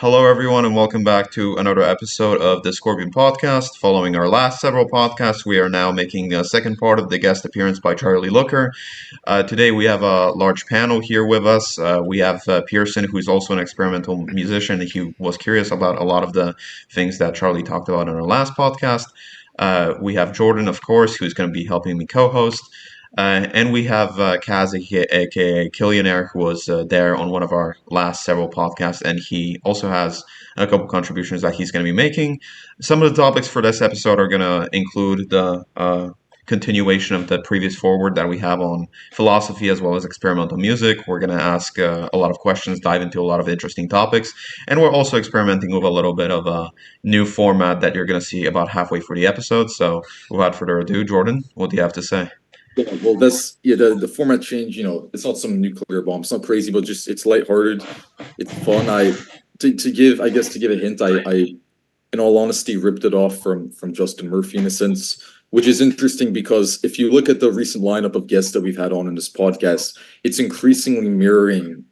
Hello, everyone, and welcome back to another episode of the Scorpion Podcast. Following our last several podcasts, we are now making a second part of the guest appearance by Charlie Looker. Today, we have a large panel here with us. We have Pearson, who's also an experimental musician. He was curious about a lot of the things that Charlie talked about in our last podcast. We have Jordan, of course, who's going to be helping me co host. And we have Kaz, aka Killionaire, who was there on one of our last several podcasts, and he also has a couple contributions that he's going to be making. Some of the topics for this episode are going to include the continuation of the previous forward that we have on philosophy as well as experimental music. We're going to ask a lot of questions, dive into a lot of interesting topics, and we're also experimenting with a little bit of a new format that you're going to see about halfway through the episode. So, without further ado, Jordan, what do you have to say? Yeah, well, the format change. It's not some nuclear bomb. It's not crazy, but just it's lighthearted. It's fun. To give a hint, I in all honesty ripped it off from Justin Murphy in a sense, which is interesting because if you look at the recent lineup of guests that we've had on in this podcast, it's increasingly mirroring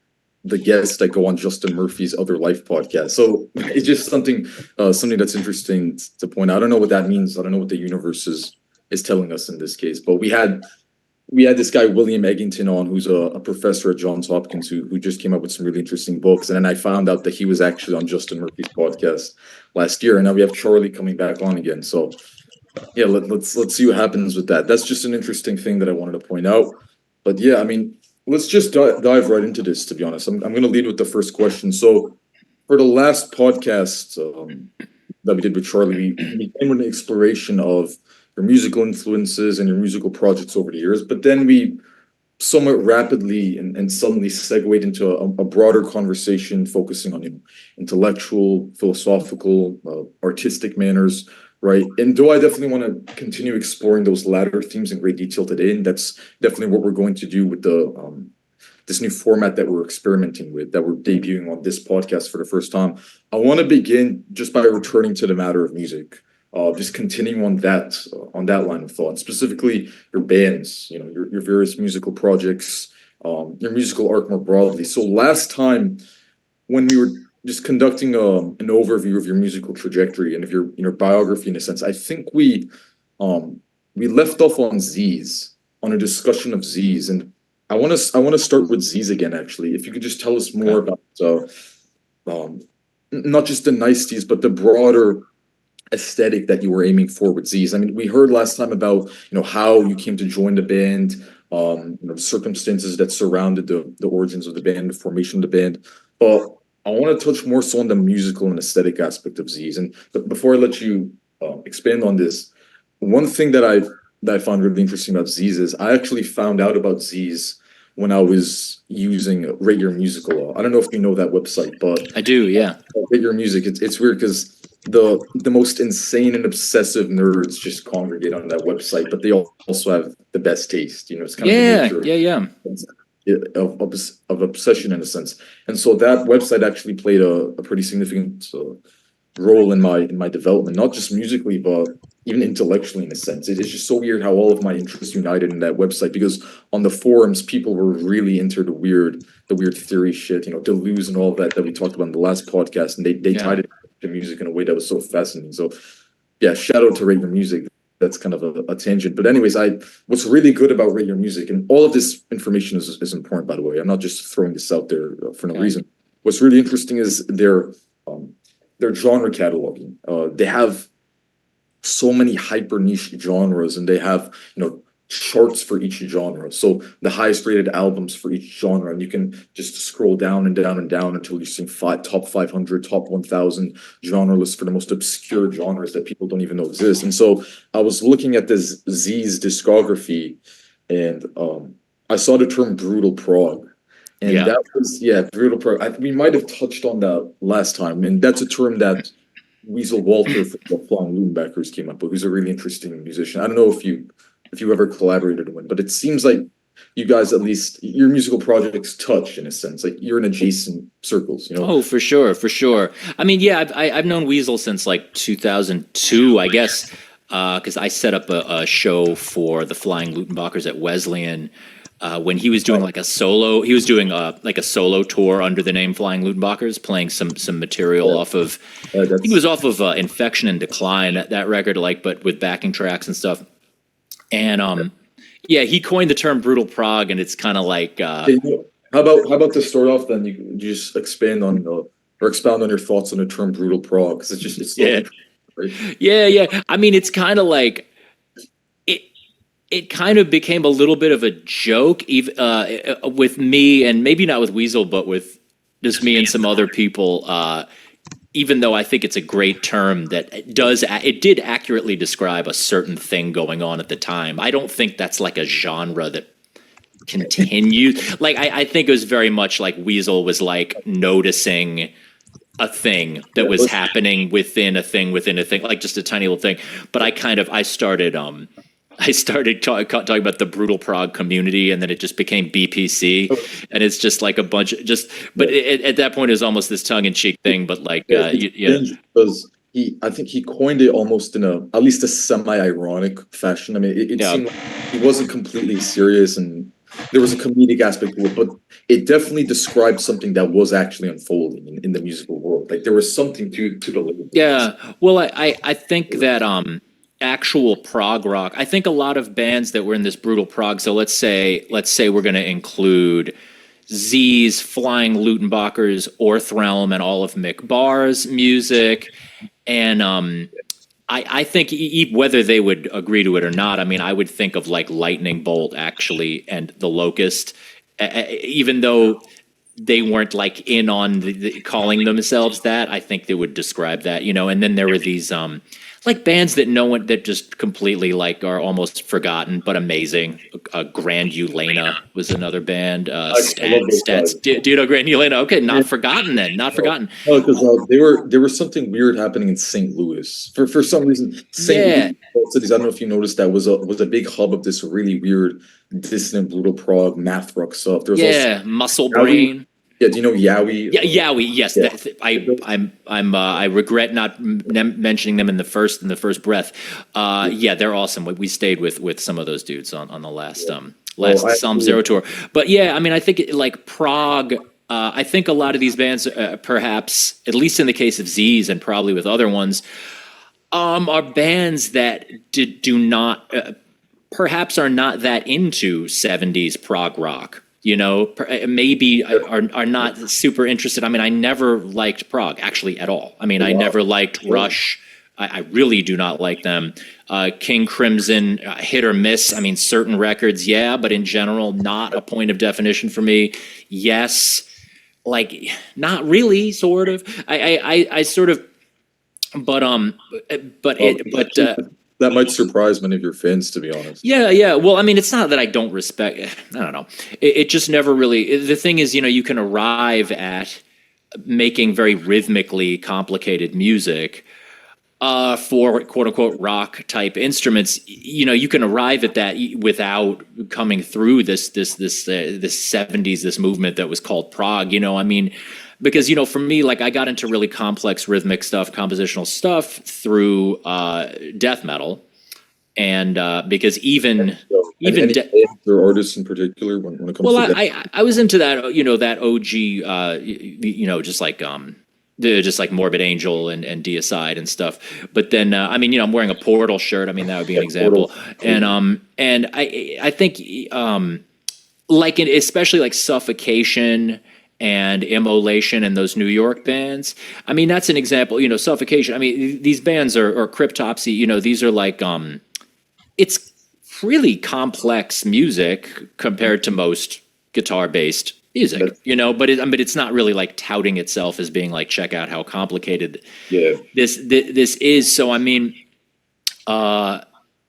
the guests that go on Justin Murphy's Other Life podcast. So it's just something that's interesting to point out. I don't know what that means. I don't know what the universe is telling us in this case. But we had this guy William Eggington on, who's a professor at Johns Hopkins, who just came up with some really interesting books. And then I found out that he was actually on Justin Murphy's podcast last year, and now we have Charlie coming back on again. So yeah, let's see what happens with that. That's just an interesting thing that I wanted to point out. But yeah, I mean, let's just dive right into this. To be honest, I'm going to lead with the first question. So for the last podcast that we did with Charlie, we came with an exploration of your musical influences and your musical projects over the years. But then we somewhat rapidly and suddenly segued into a broader conversation focusing on intellectual, philosophical, artistic manners, right? And do I definitely want to continue exploring those latter themes in great detail today? And that's definitely what we're going to do with the this new format that we're experimenting with, that we're debuting on this podcast for the first time. I want to begin just by returning to the matter of music, just continuing on that line of thought, specifically your bands, your various musical projects, your musical art more broadly. So last time when we were just conducting an overview of your musical trajectory and of your biography in a sense, I think we left off on Z's, on a discussion of Z's, and I want to start with Z's again. Actually, if you could just tell us more about not just the niceties, but the broader aesthetic that you were aiming for with Z's. I mean, we heard last time about how you came to join the band, the circumstances that surrounded the origins of the band, the formation of the band. But I want to touch more so on the musical and aesthetic aspect of Z's. And but before I let you expand on this, one thing that I found really interesting about Z's is I actually found out about Z's when I was using Rate Your Music a lot. I don't know if you know that website, but I do, yeah. Rate Your Music. It's weird because the most insane and obsessive nerds just congregate on that website, but they also have the best taste. It's kind of the nature of obsession in a sense. And so that website actually played a pretty significant role in my development, not just musically, but even intellectually in a sense. It's just so weird how all of my interests united in that website, because on the forums, people were really into the weird theory shit, Deleuze and all that we talked about in the last podcast, and they tied it to music in a way that was so fascinating. So yeah, shout out to Rate Your Music. That's kind of a tangent. But anyways, what's really good about Rate Your Music, and all of this information is important, by the way. I'm not just throwing this out there for no reason. What's really interesting is their genre cataloging. They have so many hyper niche genres, and they have charts for each genre. So the highest rated albums for each genre, and you can just scroll down and down and down until you're seeing top 500, top 1,000 genre lists for the most obscure genres that people don't even know exist. And so I was looking at this Z's discography, and I saw the term brutal prog. And that was, brutal prog. We might have touched on that last time, and that's a term that Weasel Walter from the Flying Ludenbackers came up with, who's a really interesting musician. I don't know if you ever collaborated with him, but it seems like you guys, at least your musical projects, touch in a sense, like you're in adjacent circles. Oh, for sure. I mean, yeah, I've known Weasel since like 2002, I guess, because I set up a show for the Flying Lutenbachers at Wesleyan when he was doing like a solo. He was doing like a solo tour under the name Flying Lutenbachers, playing some material off of. I think it was off of Infection and Decline, that record, like, but with backing tracks and stuff. And yeah, he coined the term brutal prog, and it's kind of like. How about to start off? Then you just expand on or expound on your thoughts on the term brutal prog, because it's yeah. Right? Yeah. I mean, it's kind of like it kind of became a little bit of a joke, even with me, and maybe not with Weasel, but with just me and some other people. Even though I think it's a great term that it did accurately describe a certain thing going on at the time. I don't think that's like a genre that continued. Like I think it was very much like Weasel was like noticing a thing that was happening within a thing, like just a tiny little thing. But I started talking about the brutal prog community, and then it just became BPC, and it's just like a bunch of but at that point it was almost this tongue-in-cheek thing, but like because I think he coined it almost in at least a semi-ironic fashion. I mean, it seemed like he wasn't completely serious, and there was a comedic aspect to it, but it definitely described something that was actually unfolding in the musical world. Like there was something to the lyrics. Yeah, well, I think that actual prog rock, I think a lot of bands that were in this brutal prog, so let's say we're going to include Z's, Flying Lutenbachers, Orthrealm, and all of Mick Barr's music, and I think whether they would agree to it or not, I mean, I would think of like Lightning Bolt actually and The Locust, even though they weren't like in on the calling themselves that, I think they would describe that, and then there were these like bands that just completely like are almost forgotten but amazing. Grand Ulena was another band. Stats. Do you know Grand Ulena? Okay, not forgotten then. Not forgotten. No, because there was something weird happening in St. Louis for some reason. St. Louis cities. I don't know if you noticed that was a big hub of this really weird dissonant brutal prog math rock stuff. There was also Muscle Brain. Yeah, do you know Yowie? Yeah, Yowie. Yes, I regret not mentioning them in the first breath. Yeah, they're awesome. We stayed with some of those dudes on the last Psalm Zero tour. But yeah, I mean, I think like prog. I think a lot of these bands, perhaps at least in the case of Z's and probably with other ones, are bands that do not perhaps are not that into 70s prog rock. Maybe are not super interested. I mean, I never liked prog actually at all. I mean, I never liked Rush. I really do not like them. King Crimson, hit or miss. I mean, certain records, yeah, but in general, not a point of definition for me. Yes, like not really. Sort of. I sort of. But that might surprise many of your fans, to be honest. Yeah. Well, I mean, it's not that I don't respect. I don't know. It just never really. The thing is, you can arrive at making very rhythmically complicated music for quote unquote rock type instruments. You can arrive at that without coming through this 70s, this movement that was called prog. I mean. Because, for me, like I got into really complex rhythmic stuff, compositional stuff through death metal. And because even or artists in particular when it comes to I was into that, that OG, just like Morbid Angel and Deicide and stuff. But then, I'm wearing a Portal shirt. I mean, that would be an example. Portal. And I think especially like Suffocation and Immolation and those New York bands. I mean, that's an example, Suffocation. I mean, these bands or Cryptopsy, these are like, it's really complex music compared to most guitar-based music, but it's not really like touting itself as being like, check out how complicated this is. So, I mean,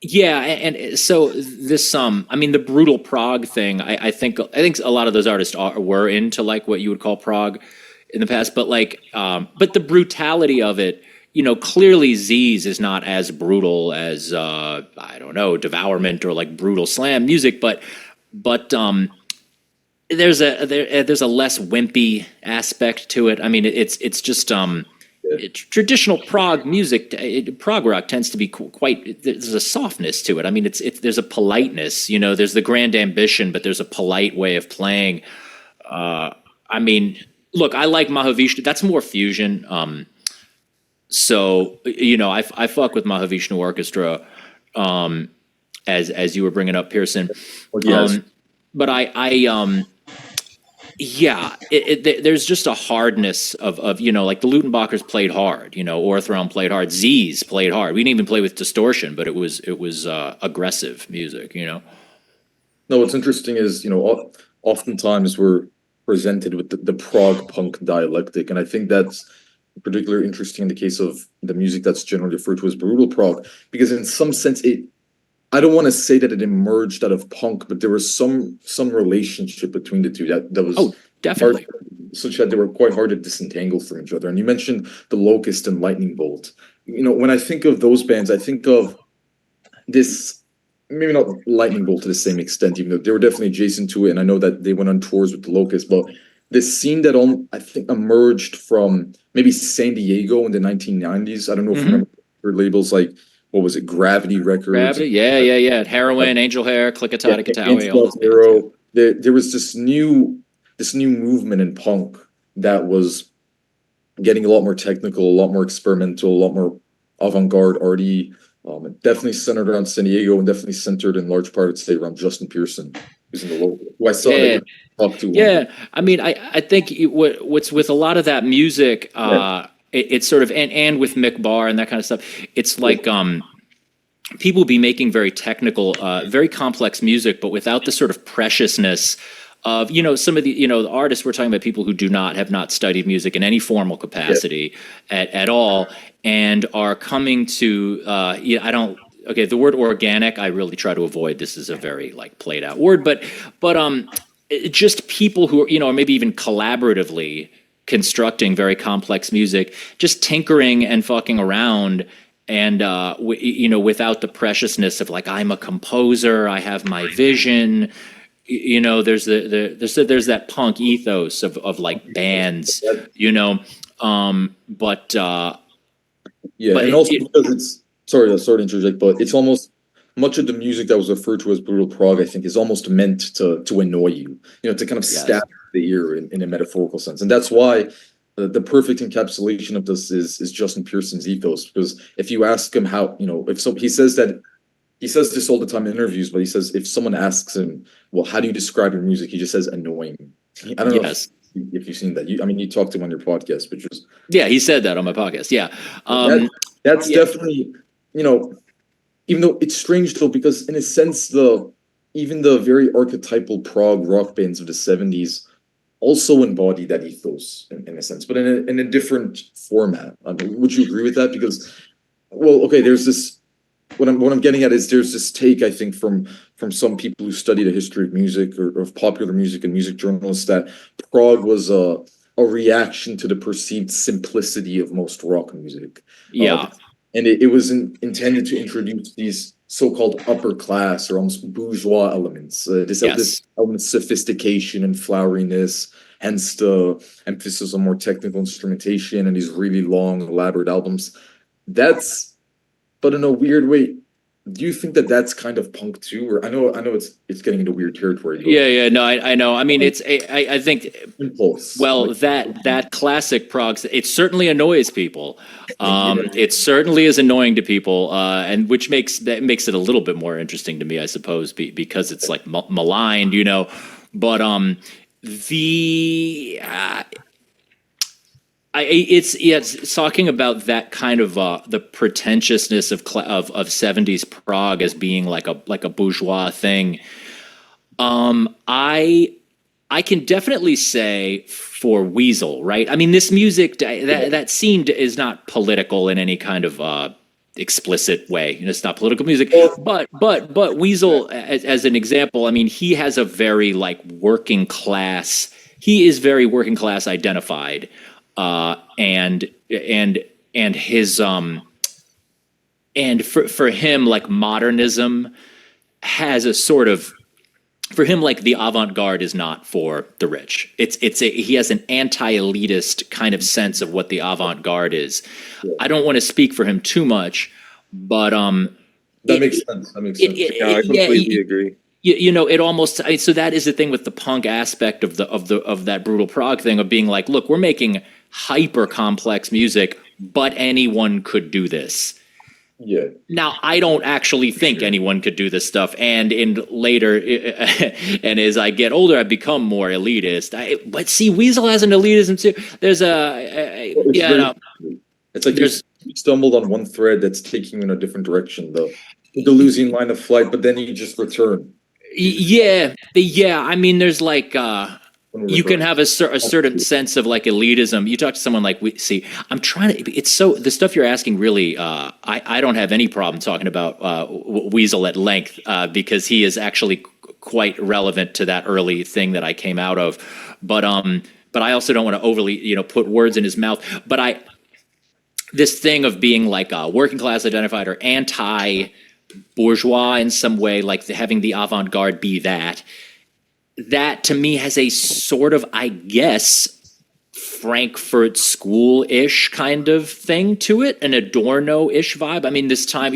yeah, and so this the brutal prog thing. I think a lot of those artists were into like what you would call prog in the past, but but the brutality of it, clearly Z's is not as brutal as I don't know, Devourment or like brutal slam music, but there's a less wimpy aspect to it. I mean, it's just traditional prog music, prog rock tends to be quite. There's a softness to it. I mean, there's a politeness. There's the grand ambition, but there's a polite way of playing. I mean, look, I like Mahavishnu. That's more fusion. So I fuck with Mahavishnu Orchestra, as you were bringing up, Pearson. Well, yes. But there's just a hardness of like the Lutenbachers played hard, Orthron played hard, Z's played hard. We didn't even play with distortion, but it was aggressive music, No, what's interesting is, oftentimes we're presented with the prog punk dialectic, and I think that's particularly interesting in the case of the music that's generally referred to as brutal prog, because in some sense I don't want to say that it emerged out of punk, but there was some relationship between the two that was definitely such that they were quite hard to disentangle from each other. And you mentioned the Locust and Lightning Bolt. When I think of those bands, I think of this, maybe not Lightning Bolt to the same extent, even though they were definitely adjacent to it. And I know that they went on tours with the Locust, but this scene that I think emerged from maybe San Diego in the 1990s. I don't know if you remember labels like, what was it, Gravity Records? Gravity, yeah. Heroin, Angel Hair, Klikatati Katawi. There was this new movement in punk that was getting a lot more technical, a lot more experimental, a lot more avant-garde, arty. Definitely centered around San Diego, and definitely centered in large part, I'd say, around Justin Pearson, who's in the local. Who I saw talk to. Yeah, I mean, I think what's with a lot of that music. It's sort of and with Mick Barr and that kind of stuff. It's like people be making very technical, very complex music, but without the sort of preciousness of some of the the artists. We're talking about people who have not studied music in any formal capacity at all, and are coming to the word organic I really try to avoid. This is a very played out word, but just people who are or maybe even collaboratively constructing very complex music, just tinkering and fucking around, and without the preciousness of I'm a composer, I have my vision. There's there's that punk ethos of bands, but and also because it's sorry to interject, but it's almost much of the music that was referred to as brutal prog, I think, is almost meant to annoy you, to kind of stab the ear in a metaphorical sense. And that's why the perfect encapsulation of this is Justin Pearson's ethos. Because if you ask him how, he says this all the time in interviews, but he says if someone asks him, well, how do you describe your music? He just says annoying. I don't know if you've seen that. You talked to him on your podcast, which was he said that on my podcast. Yeah, that's definitely even though it's strange though, because in a sense even the very archetypal prog rock bands of the 70s also embody that ethos in a sense, but in a different format. Would you agree with that? Because, there's this. What I'm getting at is there's this take, I think, from some people who study the history of music or of popular music and music journalists, that prog was a reaction to the perceived simplicity of most rock music. And it was intended to introduce these so-called upper class or almost bourgeois elements. This element of sophistication and floweriness, hence the emphasis on more technical instrumentation and these really long, elaborate albums. But in a weird way, do you think that that's kind of punk too? Or I know it's getting into weird territory. No, I know. I mean, I think impulse. Well, that classic prog, it certainly annoys people. It certainly is annoying to people, and which makes it a little bit more interesting to me, I suppose, because it's maligned, But it's talking about that kind of the pretentiousness of 70s prog as being like a bourgeois thing. I can definitely say for Weasel, right? I mean, this music that scene is not political in any kind of explicit way. It's not political music, but Weasel, as an example, I mean, he has a very working class. He is very working class identified. And his and for him, modernism has a sort of for him, like the avant-garde is not for the rich. He has an anti-elitist kind of sense of what the avant-garde is. Yeah. I don't want to speak for him too much, but That makes sense. That makes sense. Yeah, I completely agree. it almost so that is the thing with the punk aspect of that Brutal Prog thing of being like, look, we're making hyper complex music, but anyone could do this. Yeah. Now, I don't actually think anyone could do this stuff, and in later, and as I get older, I become more elitist. But see, Weasel has an elitism too. There's It's like you stumbled on one thread that's taking you in a different direction, though. The losing line of flight, but then you just return. Yeah. I mean, there's like you can have a certain sense of like elitism. You talk to someone like I'm trying to. It's so the stuff you're asking really. I don't have any problem talking about Weasel at length because he is actually quite relevant to that early thing that I came out of. But I also don't want to overly put words in his mouth. But this thing of being like working class identified or anti-bourgeois in some way, like having the avant-garde be that to me has a sort of, I guess, Frankfurt School-ish kind of thing to it, an Adorno-ish vibe. I mean, this time,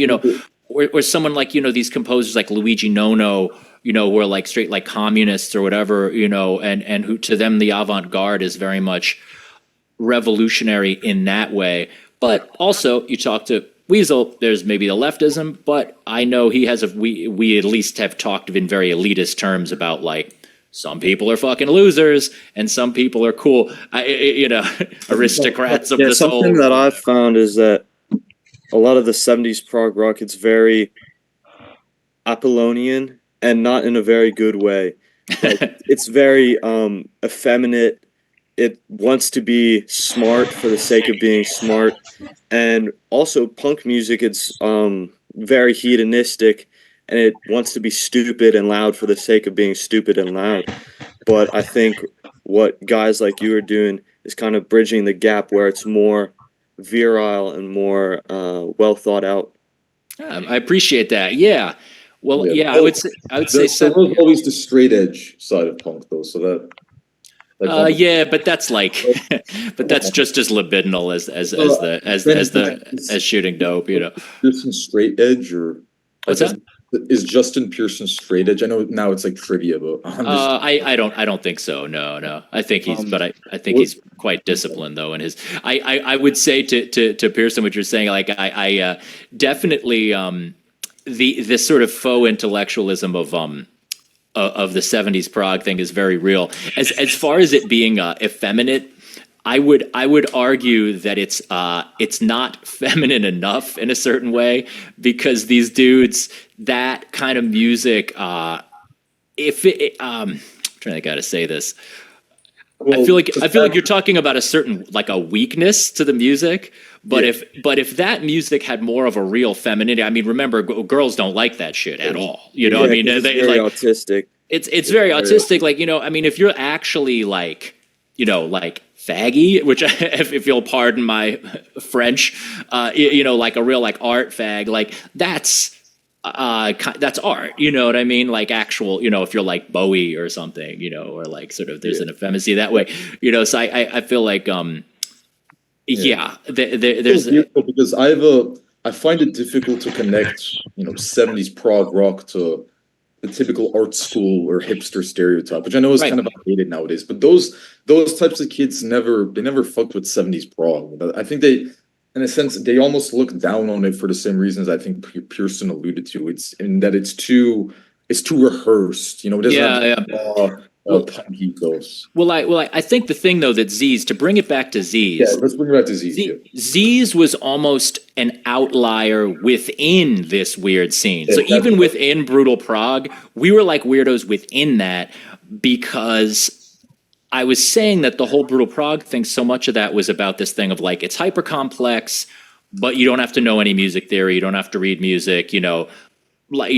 or someone like, these composers like Luigi Nono, who are like straight like communists or whatever, and who to them the avant-garde is very much revolutionary in that way. But also, you talk to Weasel, there's maybe a leftism, but I know he has we at least have talked in very elitist terms about like some people are fucking losers and some people are cool, aristocrats of this whole. Something that I've found is that a lot of the 70s prog rock, it's very Apollonian and not in a very good way. Like, it's very effeminate. It wants to be smart for the sake of being smart. And also punk music, it's very hedonistic and it wants to be stupid and loud for the sake of being stupid and loud. But I think what guys like you are doing is kind of bridging the gap where it's more virile and more well thought out. I appreciate that. Yeah. Well, yeah, I would say there was always the straight edge side of punk, though. So that. Yeah, but that's like, but that's just as libidinal as shooting dope, Pearson straight edge, or what's that? Is Justin Pearson straight edge? I know now it's like trivia, but I don't think so. No. I think he's, but I think he's quite disciplined though. In his, I would say to Pearson what you're saying. Like I definitely this sort of faux intellectualism of the 70s prog thing is very real. As far as it being effeminate, I would argue that it's not feminine enough in a certain way, because these dudes, that kind of music, I'm trying to think how to say this. Well, I feel like you're talking about a certain, like, a weakness to the music, but if that music had more of a real femininity, I mean, remember, girls don't like that shit at all. I mean, it's very autistic. It's very autistic. Like, I mean, if you're actually like, like faggy, which if you'll pardon my French, like a real like art fag, like that's art, you know what I mean? Like actual, if you're like Bowie or something, or like sort of there's an effeminacy that way, so I feel like, there's because I find it difficult to connect, 70s prog rock to the typical art school or hipster stereotype, which I know is kind of outdated nowadays, but those types of kids never fucked with 70s prog. I think they, in a sense, they almost look down on it for the same reasons I think Pearson alluded to. It's in that it's too rehearsed. It doesn't have punk ethos. Well, I think the thing though that Z's, to bring it back to Z's. Yeah, let's bring it back to Z's. Z's was almost an outlier within this weird scene. So even within Brutal Prog, we were like weirdos within that, because I was saying that the whole Brutal Prog thing, so much of that was about this thing of like, it's hyper complex, but you don't have to know any music theory. You don't have to read music, like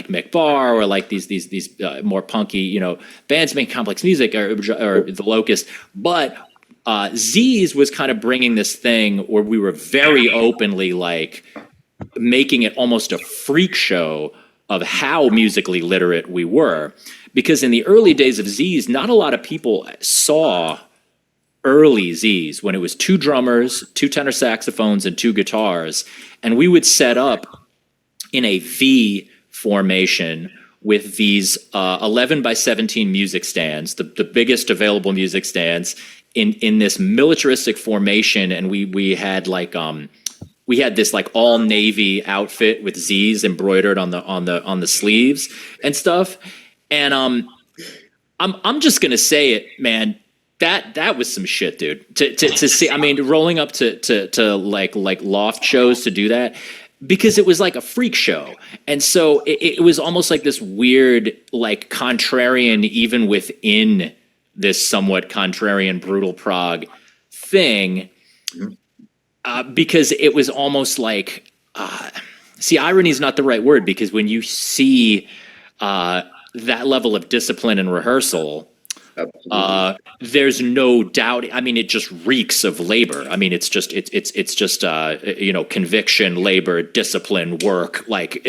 Mick Barr or like these more punky, bands making complex music or The Locust. But Z's was kind of bringing this thing where we were very openly like making it almost a freak show how musically literate we were. Because in the early days of Z's, not a lot of people saw early Z's when it was 2 drummers, 2 tenor saxophones, and 2 guitars. And we would set up in a V formation with these 11 by 17 music stands, the biggest available music stands in this militaristic formation. And we had like, we had this like all navy outfit with Z's embroidered on the sleeves and stuff. And I'm just gonna say it, man. That was some shit, dude. To see, I mean, rolling up to like loft shows to do that, because it was like a freak show. And so it was almost like this weird, like contrarian, even within this somewhat contrarian brutal prog thing, because it was almost like, see, irony is not the right word, because when you see that level of discipline and rehearsal, there's no doubt. I mean, it just reeks of labor. I mean, it's just conviction, labor, discipline, work, like,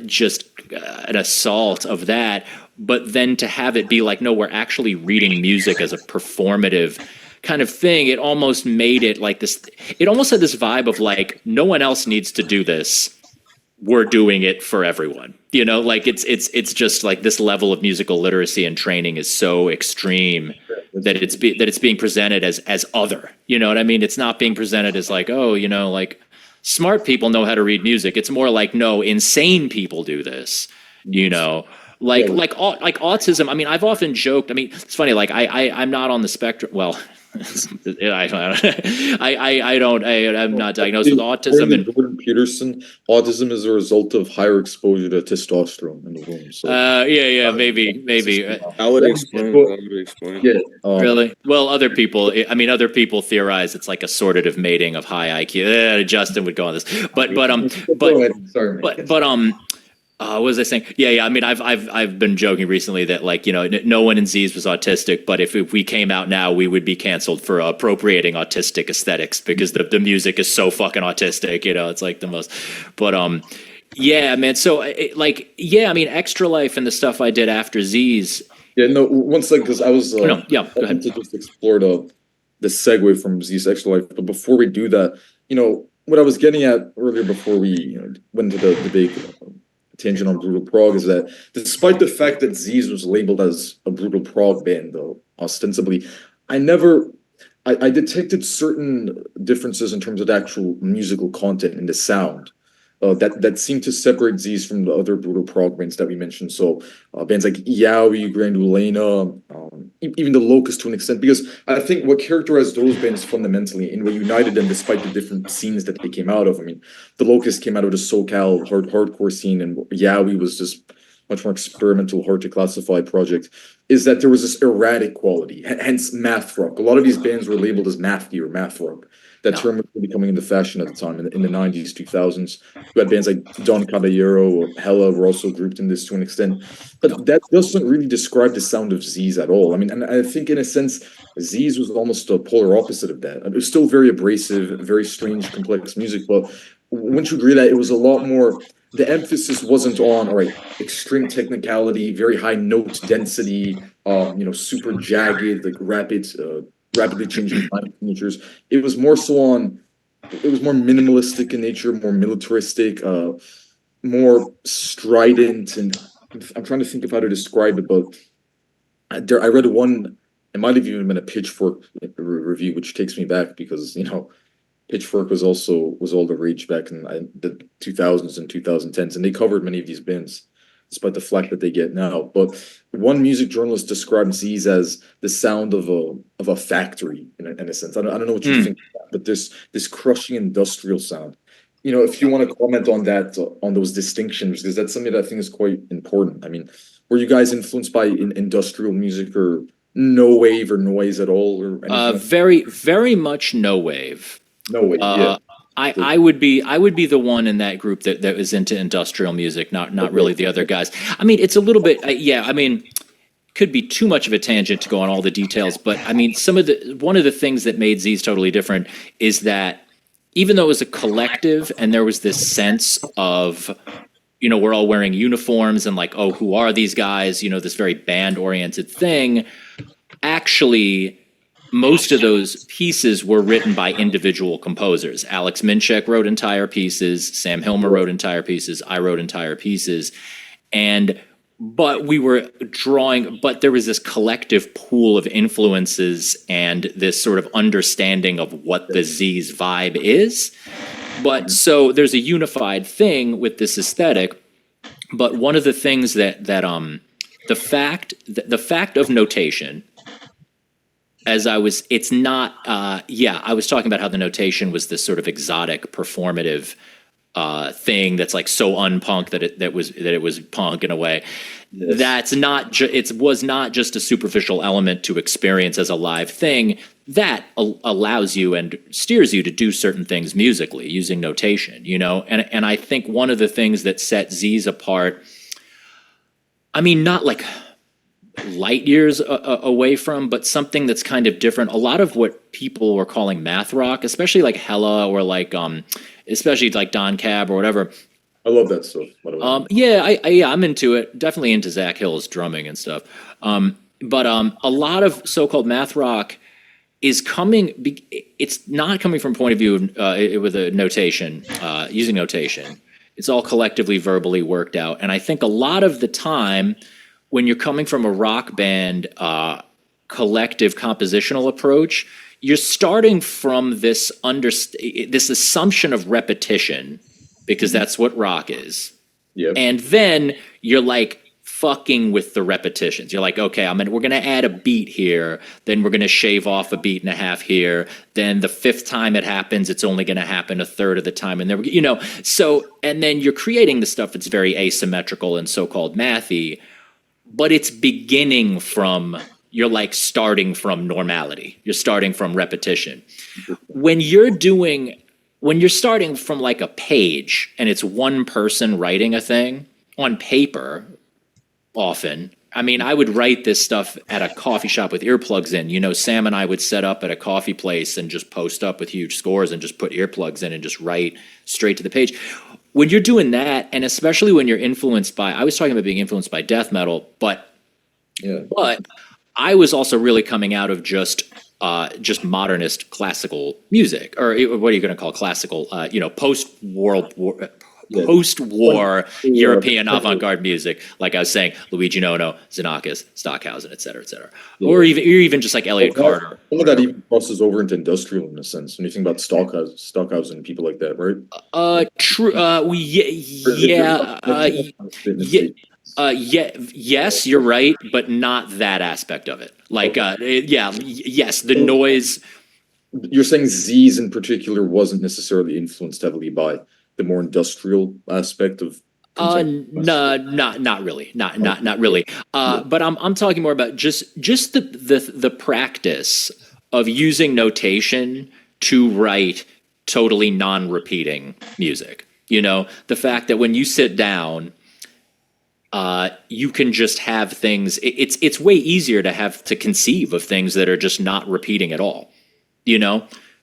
just an assault of that. But then to have it be like, no, we're actually reading music as a performative kind of thing. It almost made it like this. It almost had this vibe of like, no one else needs to do this. We're doing it for everyone, like it's just like this level of musical literacy and training is so extreme that it's being presented as other, you know what I mean? It's not being presented as like, oh, like smart people know how to read music. It's more like, no, insane people do this, like autism. I mean, I've often joked, I mean, it's funny, like I'm not on the spectrum. Well, I'm not diagnosed with autism. And Jordan Peterson, autism is a result of higher exposure to testosterone in the womb. So, maybe. I would explain. Yeah, Really? Well, other people theorize it's like a sortative mating of high IQ. Justin would go on this, but sorry, what was I saying? Yeah. I mean, I've been joking recently that like, no one in Z's was autistic, but if we came out now, we would be canceled for appropriating autistic aesthetics because the music is so fucking autistic. It's like the most. But yeah, man. So I mean, Extra Life and the stuff I did after Z's. Yeah, no. One second, because I was go ahead. To just explore the segue from Z's Extra Life, but before we do that, what I was getting at earlier before we went to the big tangent on brutal prog is that despite the fact that Z's was labeled as a brutal prog band, though ostensibly, I detected certain differences in terms of the actual musical content and the sound that seemed to separate Z's from the other brutal prog bands that we mentioned. So bands like Yowie, Grand Ulena, even the Locust to an extent, because I think what characterized those bands fundamentally and what united them despite the different scenes that they came out of. I mean, the Locust came out of the SoCal hardcore scene, and Yowie was just much more experimental, hard to classify project, is that there was this erratic quality, hence math rock. A lot of these bands were labeled as mathy or math rock. That term was becoming into fashion at the time in the 90s, 2000s. You had bands like Don Caballero or Hella were also grouped in this to an extent. But that doesn't really describe the sound of Z's at all. I mean, and I think in a sense, Z's was almost a polar opposite of that. It was still very abrasive, very strange, complex music. But wouldn't you agree that it was a lot more, the emphasis wasn't on, all right, extreme technicality, very high note density, super jagged, like rapidly changing time signatures. It was more minimalistic in nature, more militaristic, more strident, and I'm trying to think of how to describe it, but I read one, it might have even been a Pitchfork review, which takes me back because, Pitchfork was all the rage back in the 2000s and 2010s, and they covered many of these bands, despite the flack that they get now. But one music journalist described Z's as the sound of a factory in a sense. I don't know what you think of that, but this crushing industrial sound. If you want to comment on that, on those distinctions, because that's something that I think is quite important. I mean, were you guys influenced by industrial music or no wave or noise at all, or anything? Very, very much no wave. No wave. Yeah. I would be the one in that group that was into industrial music, not really the other guys. I mean, it's a little bit, I mean, could be too much of a tangent to go on all the details, but I mean, one of the things that made Z's totally different is that even though it was a collective and there was this sense of, we're all wearing uniforms and like, oh, who are these guys? This very band oriented thing. Actually, most of those pieces were written by individual composers. Alex Minchek wrote entire pieces. Sam Hilmer wrote entire pieces. I wrote entire pieces. But there was this collective pool of influences and this sort of understanding of what the Z's vibe is. But so there's a unified thing with this aesthetic. But one of the things that the fact of notation, I was talking about how the notation was this sort of exotic performative thing that's like so unpunk that it was punk in a way. Yes. It was not just a superficial element to experience as a live thing that allows you and steers you to do certain things musically using notation, and I think one of the things that set Z's apart, I mean, not like light years away from, but something that's kind of different. A lot of what people were calling math rock, especially like Hella or like especially like Don Cab or whatever. I love that stuff. I'm into it. Definitely into Zach Hill's drumming and stuff. But a lot of so-called math rock is coming. It's not coming from a point of view with a notation, using notation. It's all collectively verbally worked out, and I think a lot of the time, when you're coming from a rock band collective compositional approach, you're starting from this assumption of repetition, because that's what rock is. Yep. And then you're like fucking with the repetitions. You're like, okay, we're going to add a beat here, then we're going to shave off a beat and a half here. Then the fifth time it happens, it's only going to happen a third of the time. And then, so, and then you're creating the stuff that's very asymmetrical and so-called mathy, but it's beginning from, you're like starting from normality. You're starting from repetition. When you're starting from like a page and it's one person writing a thing on paper, often, I would write this stuff at a coffee shop with earplugs in. Sam and I would set up at a coffee place and just post up with huge scores and just put earplugs in and just write straight to the page. When you're doing that, and especially when you're influenced by, I was talking about being influenced by death metal, but I was also really coming out of just modernist classical music, or what are you going to call classical? Post-war European avant-garde music, like I was saying, Luigi Nono, Xenakis, Stockhausen, et cetera, or even just like Elliot Carter. Some of that even crosses over into industrial in a sense. When you think about Stockhausen, people like that, right? True. Yes, you're right, but not that aspect of it. Like, yes, the noise. You're saying Z's in particular wasn't necessarily influenced heavily by the more industrial aspect of. No, not really, not really. But I'm talking more about just the practice of using notation to write totally non-repeating music. The fact that when you sit down, you can just have things. It's way easier to conceive of things that are just not repeating at all.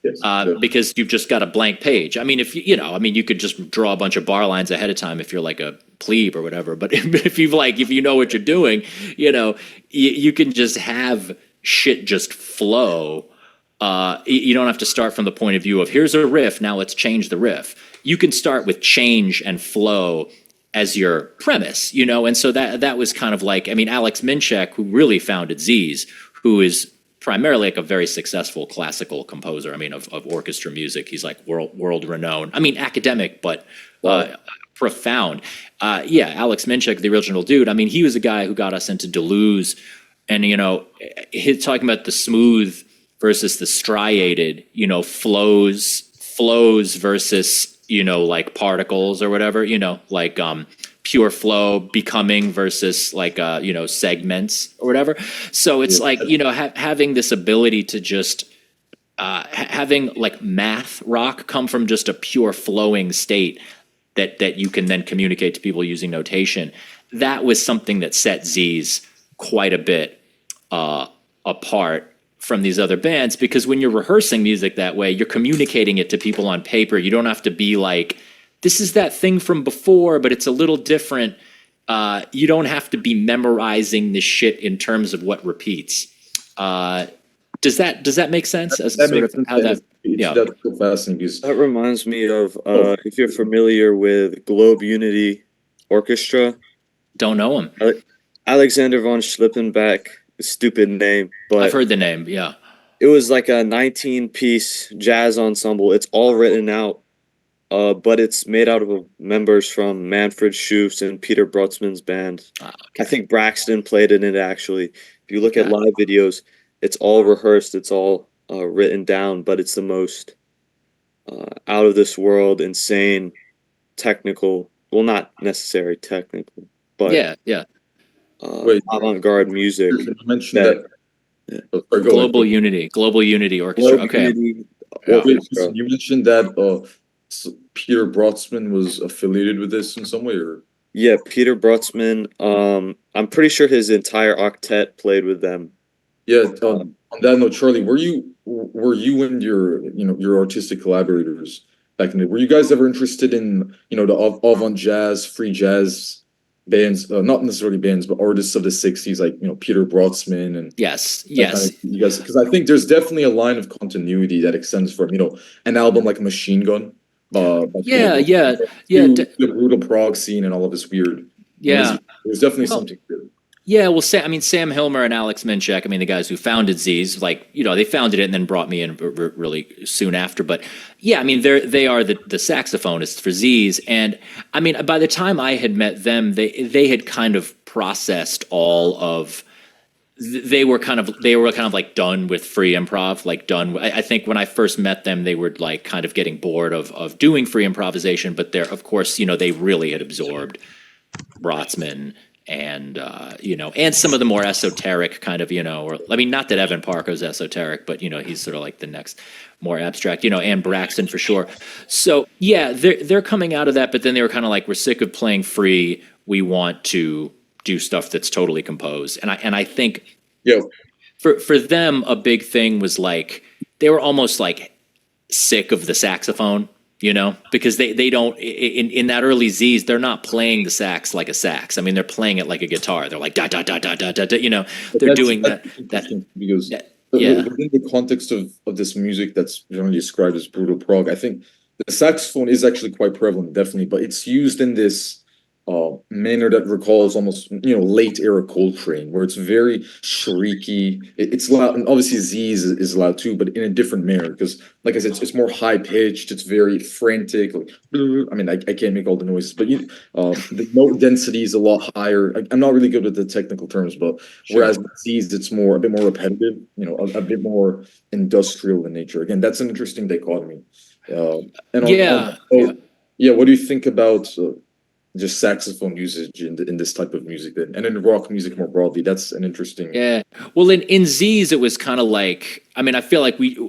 Yes, because you've just got a blank page. If you could just draw a bunch of bar lines ahead of time if you're like a plebe or whatever. But if you know what you're doing, you can just have shit just flow. You don't have to start from the point of view of here's a riff, now let's change the riff. You can start with change and flow as your premise, and so that was kind of like, Alex Minchek, who really founded Z's, who is primarily like a very successful classical composer. Of orchestra music. He's like world renowned. Academic, but profound. Alex Minchek, the original dude. He was the guy who got us into Deleuze, and he's talking about the smooth versus the striated. Flows versus like particles or whatever. Pure flow, becoming versus like segments or whatever. So it's like having this ability to just having like math rock come from just a pure flowing state that you can then communicate to people using notation. That was something that set Z's quite a bit apart from these other bands, because when you're rehearsing music that way, you're communicating it to people on paper. You don't have to be like this is that thing from before, but it's a little different. You don't have to be memorizing the shit in terms of what repeats. Does that make sense? As That sort makes of sense. how that? Yeah. That's so fascinating because That reminds me of if you're familiar with Globe Unity Orchestra, Don't know him. Alexander von Schlippenbach, a stupid name, but I've heard the name. Yeah. it was like a 19-piece jazz ensemble. It's all written out, but it's made out of members from Manfred Schuf's and Peter Brutzmann's band. I think Braxton played in it actually. If you look at Okay. live videos, it's all rehearsed. It's all written down, but it's the most out of this world, insane, technical. Well, not necessarily technical, but Yeah. Wait. avant-garde music. you mentioned that- that. Oh, sorry, go Global ahead. Unity Orchestra. Globe Okay. Unity Yeah. Wait, Orchestra. you mentioned that Peter Brotzman was affiliated with this in some way, or Yeah, Peter Brutzmann. I'm pretty sure his entire octet played with them. yeah. On that note, Charlie, were you and your artistic collaborators back in the day? Were you guys ever interested in the avant jazz, free jazz bands? Not necessarily bands, but artists of the '60s, like Peter Brotzman and Yes. that kind of- you guys, because I think there's definitely a line of continuity that extends from an album like Machine Gun. Like, Yeah. to the brutal prog scene and all of this weird. Yeah. There's definitely Well, something to it. Yeah, well, Sam Hilmer and Alex Minchek, the guys who founded Z's, they founded it and then brought me in really soon after. But yeah, they are the saxophonists for Z's, and by the time I had met them, they had kind of processed all of. They were kind of like done with free improv, like done. I think when I first met them, they were like kind of getting bored of doing free improvisation, but of course, they really had absorbed Brotzman and and some of the more esoteric kind of not that Evan Parker's esoteric, but he's sort of like the next more abstract, and Braxton for sure. So yeah, they're coming out of that, but then they were kind of like, we're sick of playing free, we want to do stuff that's totally composed. And I think Yeah. for them a big thing was like they were almost like sick of the saxophone. Because they don't in that early Z's, they're not playing the sax like a sax. They're playing it like a guitar. They're like da da da da da da. They're doing that. Because Yeah. within the context of this music that's generally described as brutal prog, I think the saxophone is actually quite prevalent, definitely, but it's used in this manner that recalls almost late era Coltrane, where it's very shrieky. It's loud, and obviously Z's is loud too, but in a different manner. Because, like I said, it's more high pitched. It's very frantic. Like, I can't make all the noises, but the note density is a lot higher. I'm not really good with the technical terms, but whereas with Z's, it's a bit more repetitive. A bit more industrial in nature. Again, that's an interesting dichotomy. And what do you think about just saxophone usage in this type of music then, and in rock music more broadly? That's an interesting. Yeah. Well, in Z's, it was kind of like, I feel like we/they.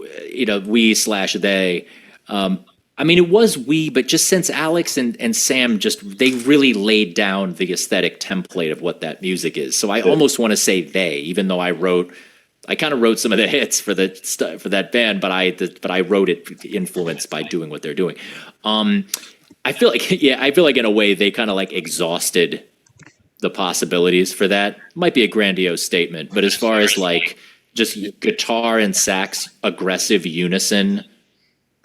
It was we, but just since Alex and Sam they really laid down the aesthetic template of what that music is. So I almost want to say they, even though I kind of wrote some of the hits for that band, but I wrote it influenced by doing what they're doing. I feel like in a way they kind of like exhausted the possibilities for that. Might be a grandiose statement, but as far as like just guitar and sax aggressive unison,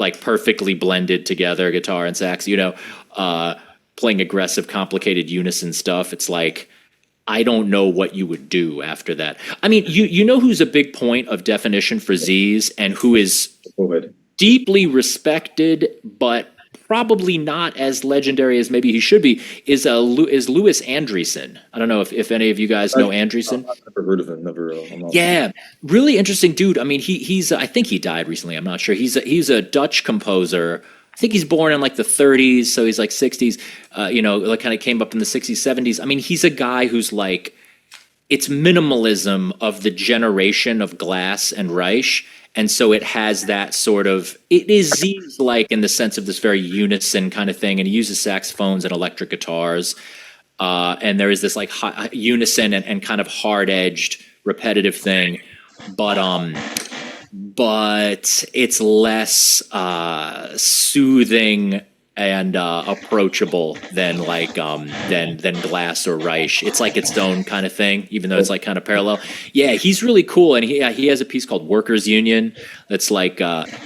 like perfectly blended together, guitar and sax, playing aggressive, complicated unison stuff, it's like, I don't know what you would do after that. You know who's a big point of definition for Z's and who is deeply respected, but probably not as legendary as maybe he should be, is Louis Andriessen. I don't know if any of you guys know Andriessen. I've never heard of him. Never. Yeah, really interesting dude. He's I think he died recently. I'm not sure. He's a Dutch composer. I think he's born in like the 30s, so he's like 60s. Like kind of came up in the 60s, 70s. He's a guy who's like, it's minimalism of the generation of Glass and Reich. And so it has that sort of, it is Z's like in the sense of this very unison kind of thing. And he uses saxophones and electric guitars. And there is this like unison and kind of hard edged repetitive thing. But it's less soothing and approachable than than Glass or Reich. It's like its own kind of thing, even though it's like kind of parallel. Yeah, he's really cool, and he has a piece called Workers Union that's like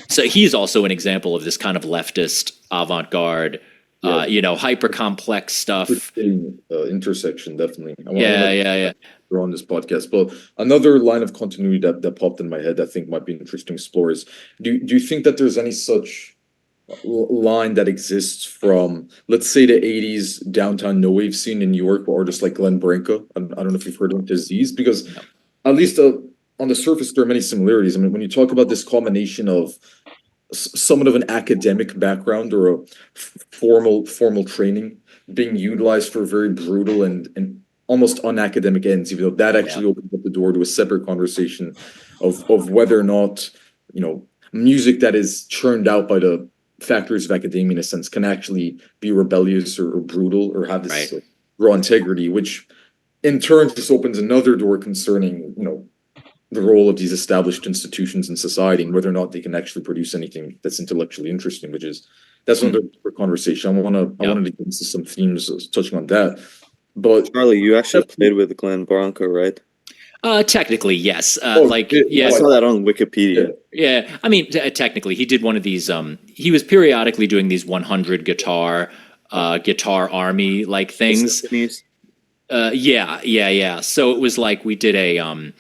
so he's also an example of this kind of leftist avant-garde, hyper complex stuff. Interesting intersection, definitely. Yeah. On this podcast, but another line of continuity that popped in my head I think might be interesting to explore is do you think that there's any such line that exists from, let's say, the 80s downtown no wave scene in New York, where artists like Glenn Branca, I don't know if you've heard of Disease, because at least on the surface there are many similarities. I mean, when you talk about this combination of somewhat of an academic background or a formal training being utilized for very brutal and almost unacademic ends, even though that actually opens up the door to a separate conversation of whether or not, music that is churned out by the factories of academia, in a sense, can actually be rebellious or brutal or have this raw integrity, which in turn just opens another door concerning, the role of these established institutions in society and whether or not they can actually produce anything that's intellectually interesting, that's another conversation. I wanted to get into some themes touching on that. But Charlie, you actually played with Glenn Branca, right? Technically, yes. I saw that on Wikipedia. Yeah, I mean, technically, he did one of these. He was periodically doing these 100 guitar army like things. Yeah. So it was like we did a.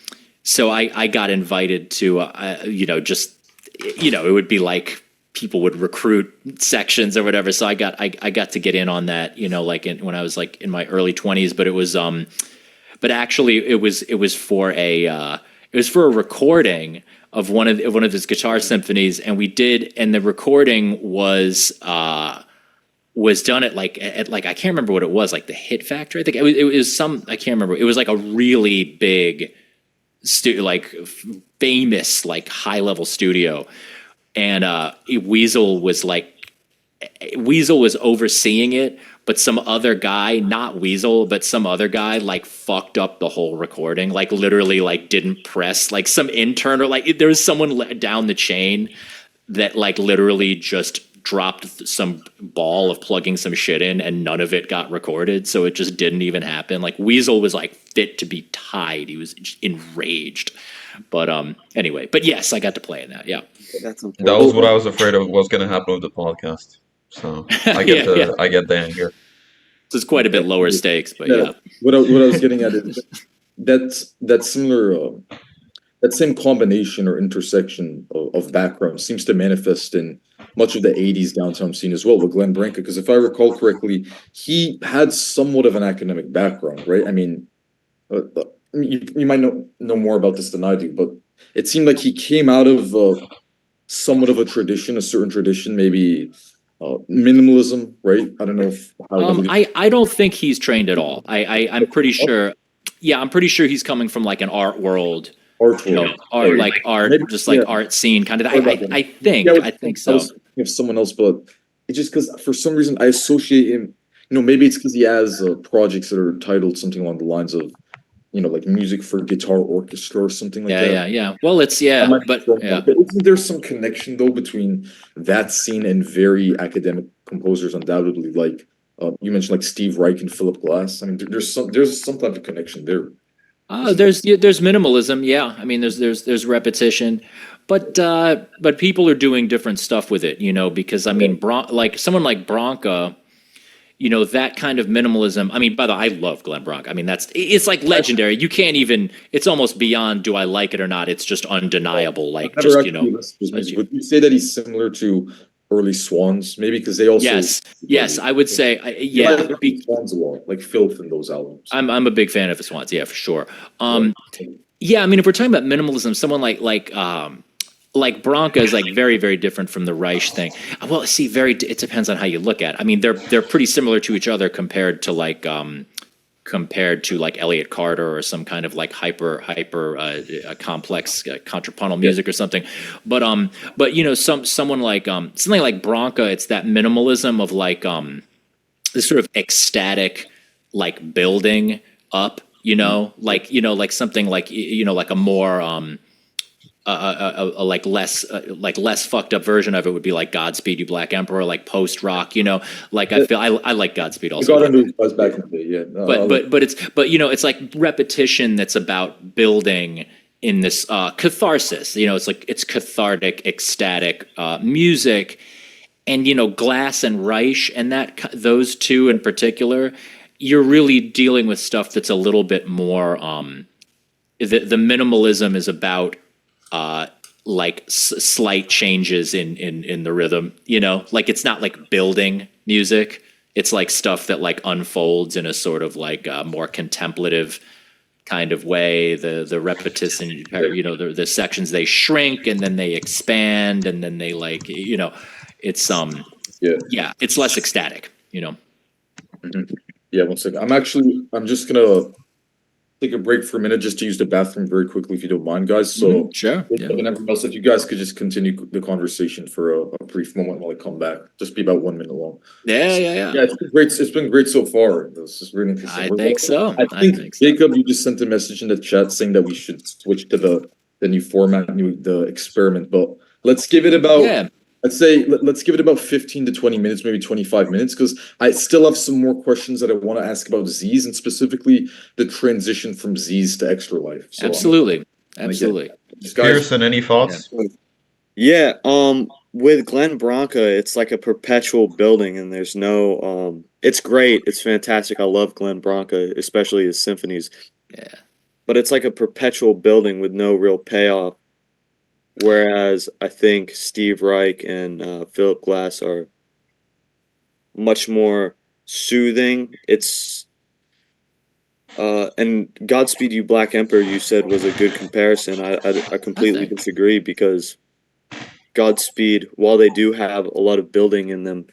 So I got invited to, it would be like people would recruit sections or whatever. So I got to get in on that, when I was like in my early 20s. But it was, but actually it was for a recording of one of his guitar symphonies, and the recording was done at like I can't remember what it was, like the Hit Factory. I think it was I can't remember. It was like a really big famous high level studio, and Weasel was overseeing it, but some other guy, not Weasel, but some other guy fucked up the whole recording, literally didn't press, some intern or there was someone down the chain that literally just dropped some ball of plugging some shit in and none of it got recorded, so it just didn't even happen. Weasel was fit to be tied. He was enraged. But anyway, but yes, I got to play in that. Yeah, that was what I was afraid of was going to happen with the podcast. So I get I get the anger. So it's quite a bit lower stakes, but What I was getting at is that similar that same combination or intersection of backgrounds seems to manifest in much of the 80s downtown scene as well with Glenn Branca, because if I recall correctly, he had somewhat of an academic background, right? I mean, you might know more about this than I do, but it seemed like he came out of somewhat of a certain tradition, maybe minimalism, right? I don't know if I don't think he's trained at all. I'm pretty sure. Yeah, I'm pretty sure he's coming from an art world. Art, just art scene kind of. I think so. If someone else, but it's just because for some reason I associate him. Maybe it's because he has projects that are titled something along the lines of, like music for guitar orchestra or something like that. Yeah. Well, it's but isn't there some connection though between that scene and very academic composers? Undoubtedly, you mentioned Steve Reich and Philip Glass. I mean, there's some type of connection there. There's minimalism, yeah. I mean, there's repetition, but people are doing different stuff with it, because I mean, someone like Branca, that kind of minimalism. I mean, by the way, I love Glenn Branca. I mean, it's legendary. You can't even. It's almost beyond do I like it or not. It's just undeniable. Would you say that he's similar to early Swans, maybe because they also yes, I would say Swans a lot, like Filth in those albums. I'm a big fan of the Swans, yeah, for sure. Yeah, I mean, if we're talking about minimalism, someone like Branca is very, very different from the Reich thing. Well, see, it depends on how you look at it. I mean, they're pretty similar to each other compared to Elliott Carter or some kind of hyper complex contrapuntal music or something. But something like Branca, it's that minimalism of this sort of ecstatic building up, something like a more like less fucked up version of it would be like Godspeed You Black Emperor, like post rock, like I feel I like Godspeed I also. got into buzz back in the day, yeah. No, It's like repetition that's about building in this catharsis. It's like it's cathartic, ecstatic music, and Glass and Reich and those two in particular, you're really dealing with stuff that's a little bit more. The minimalism is about like slight changes in the rhythm. Like it's not like building music. It's like stuff that like unfolds in a sort of like more contemplative kind of way. The repetition, the sections, they shrink and then they expand and then they like, it's it's less ecstatic, Mhm. Yeah, one second. I'm just gonna take a break for a minute just to use the bathroom very quickly, if you don't mind, guys. So, Sure. and everyone else, if you guys could just continue the conversation for a brief moment while I come back, just be about 1 minute long. Yeah. Yeah, it's been great. It's been great so far. This is really interesting. I think so. I think Jacob, you just sent a message in the chat saying that we should switch to the new format, the experiment. But let's give it about. Yeah. Let's give it about 15 to 20 minutes, maybe 25 minutes, because I still have some more questions that I want to ask about Z's and specifically the transition from Z's to Extra Life. So Absolutely. Just guys, Pearson, any thoughts? Yeah, with Glenn Branca, it's like a perpetual building, and there's no it's great, it's fantastic. I love Glenn Branca, especially his symphonies. Yeah. But it's like a perpetual building with no real payoff. Whereas I think Steve Reich and Philip Glass are much more soothing. It's and Godspeed You Black Emperor, you said, was a good comparison. I completely disagree, because Godspeed, while they do have a lot of building in them,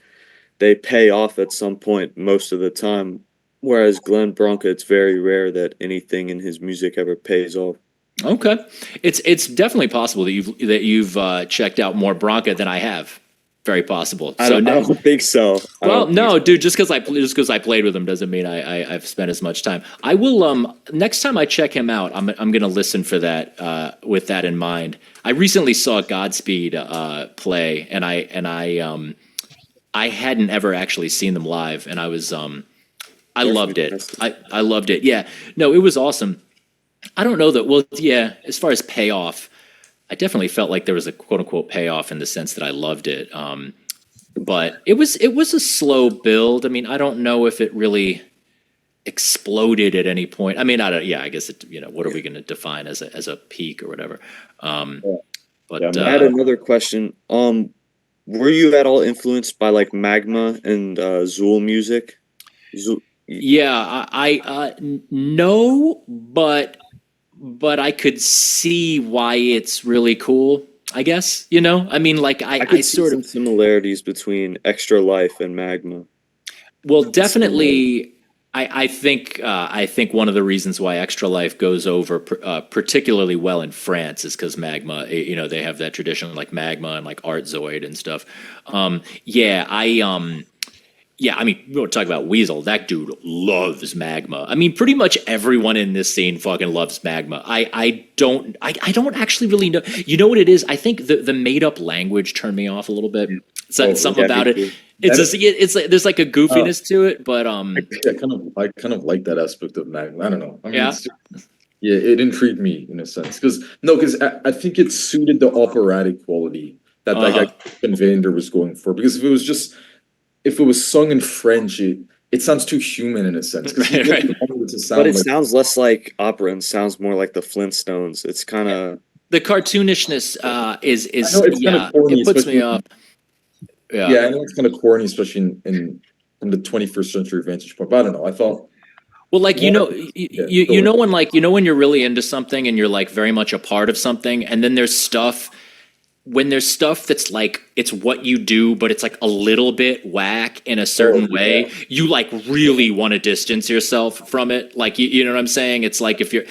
they pay off at some point most of the time. Whereas Glenn Branca, it's very rare that anything in his music ever pays off. Okay, it's definitely possible that you've checked out more Branca than I have. Very possible. I don't think so. Dude. Just because I played with him doesn't mean I've spent as much time. I will. Next time I check him out, I'm going to listen for that with that in mind. I recently saw Godspeed play, and I hadn't ever actually seen them live, and I was I loved it. I loved it. Yeah. No, it was awesome. I don't know that. Well, yeah. As far as payoff, I definitely felt like there was a quote unquote payoff in the sense that I loved it. But it was a slow build. I mean, I don't know if it really exploded at any point. I mean, I guess it. What are we going to define as a peak or whatever? But I had another question. Were you at all influenced by like Magma and Zool music? Yeah, I no, but I could see why it's really cool. I guess I mean, like I could see sort some of similarities between Extra Life and Magma. Well, definitely. I think one of the reasons why Extra Life goes over particularly well in France is because Magma. They have that tradition like Magma and like Art Zoid and stuff. Yeah, I mean, we don't talk about Weasel. That dude loves Magma. I mean, pretty much everyone in this scene fucking loves Magma. I don't actually really know. You know what it is? I think the made up language turned me off a little bit. Something about it. It's like there's like a goofiness to it, but I kind of like that aspect of Magma. I don't know. I mean, it intrigued me in a sense because I think it suited the operatic quality that guy Vander was going for. Because if it was sung in French, it sounds too human in a sense. Right. But it sounds less like opera and sounds more like the Flintstones. It's kind of the cartoonishness is corny, it puts me off. Yeah, I know it's kind of corny, especially in from the 21st century vantage point. But I don't know. I thought. Well, like when you're really into something and you're like very much a part of something, and then there's stuff. When there's stuff that's like it's what you do, but it's like a little bit whack in a certain way, you like really want to distance yourself from it. Like you know what I'm saying? It's like if you're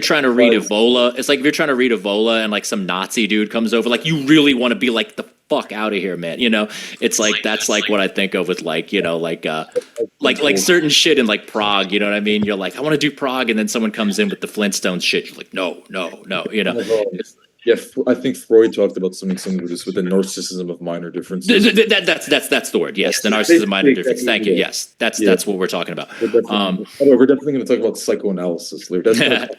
trying to read Evola, it's like if you're trying to read Evola and like some Nazi dude comes over, like you really want to be like the fuck out of here, man. It's like that's like what I think of with like like certain shit in like Prague. You know what I mean? You're like I want to do Prague, and then someone comes in with the Flintstones shit. You're like no. Yeah, I think Freud talked about something similar to this with the narcissism of minor differences. That's the word. Yes, the narcissism of minor difference. Thank you. Yes, that's what we're talking about. We're definitely going to talk about psychoanalysis later. That's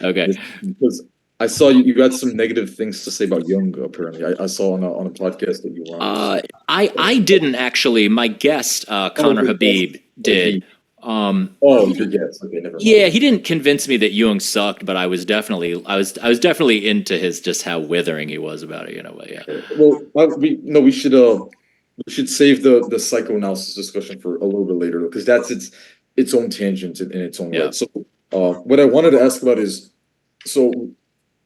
Okay. because I saw you got some negative things to say about Jung. Apparently, I saw on a podcast that you were on. I didn't actually. My guest, Connor Habib, did. Your guess. Okay, never mind. Yeah, he didn't convince me that Jung sucked, but I was definitely into his just how withering he was about it. But yeah. Well, we should save the psychoanalysis discussion for a little bit later because that's its own tangent in its own Yeah. right. So, what I wanted to ask about is, so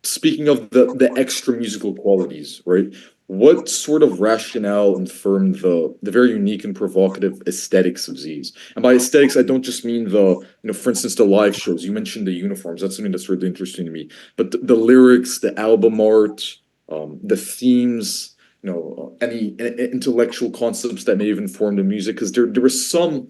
speaking of the extra musical qualities, right? What sort of rationale informed the very unique and provocative aesthetics of Z's? And by aesthetics, I don't just mean for instance, the live shows. You mentioned the uniforms. That's something that's really interesting to me. But the lyrics, the album art, the themes, any intellectual concepts that may have informed the music, because there was some.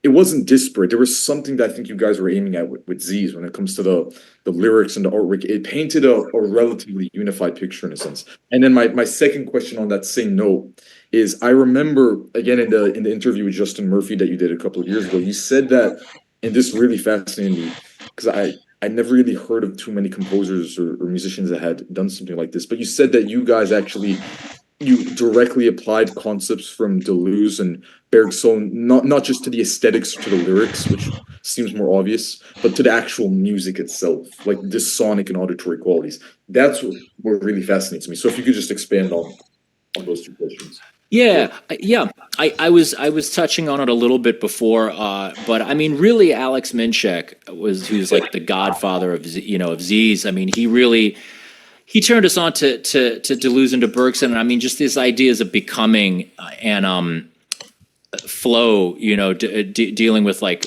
It wasn't disparate. There was something that I think you guys were aiming at with Z's when it comes to the lyrics and the artwork. It painted a relatively unified picture in a sense. And then my second question on that same note is I remember again in the interview with Justin Murphy that you did a couple of years ago, you said that, and this really fascinated me because I never really heard of too many composers or musicians that had done something like this. But you said that you guys actually you directly applied concepts from Deleuze and Bergson, not just to the aesthetics, to the lyrics, which seems more obvious, but to the actual music itself, like the sonic and auditory qualities. That's what really fascinates me. So if you could just expand on those two questions. Yeah. I was touching on it a little bit before, but I mean, really, Alex Minchek who's like the godfather of Z's. I mean, he turned us on to Deleuze and to Bergson, and I mean, just these ideas of becoming and flow. Dealing with like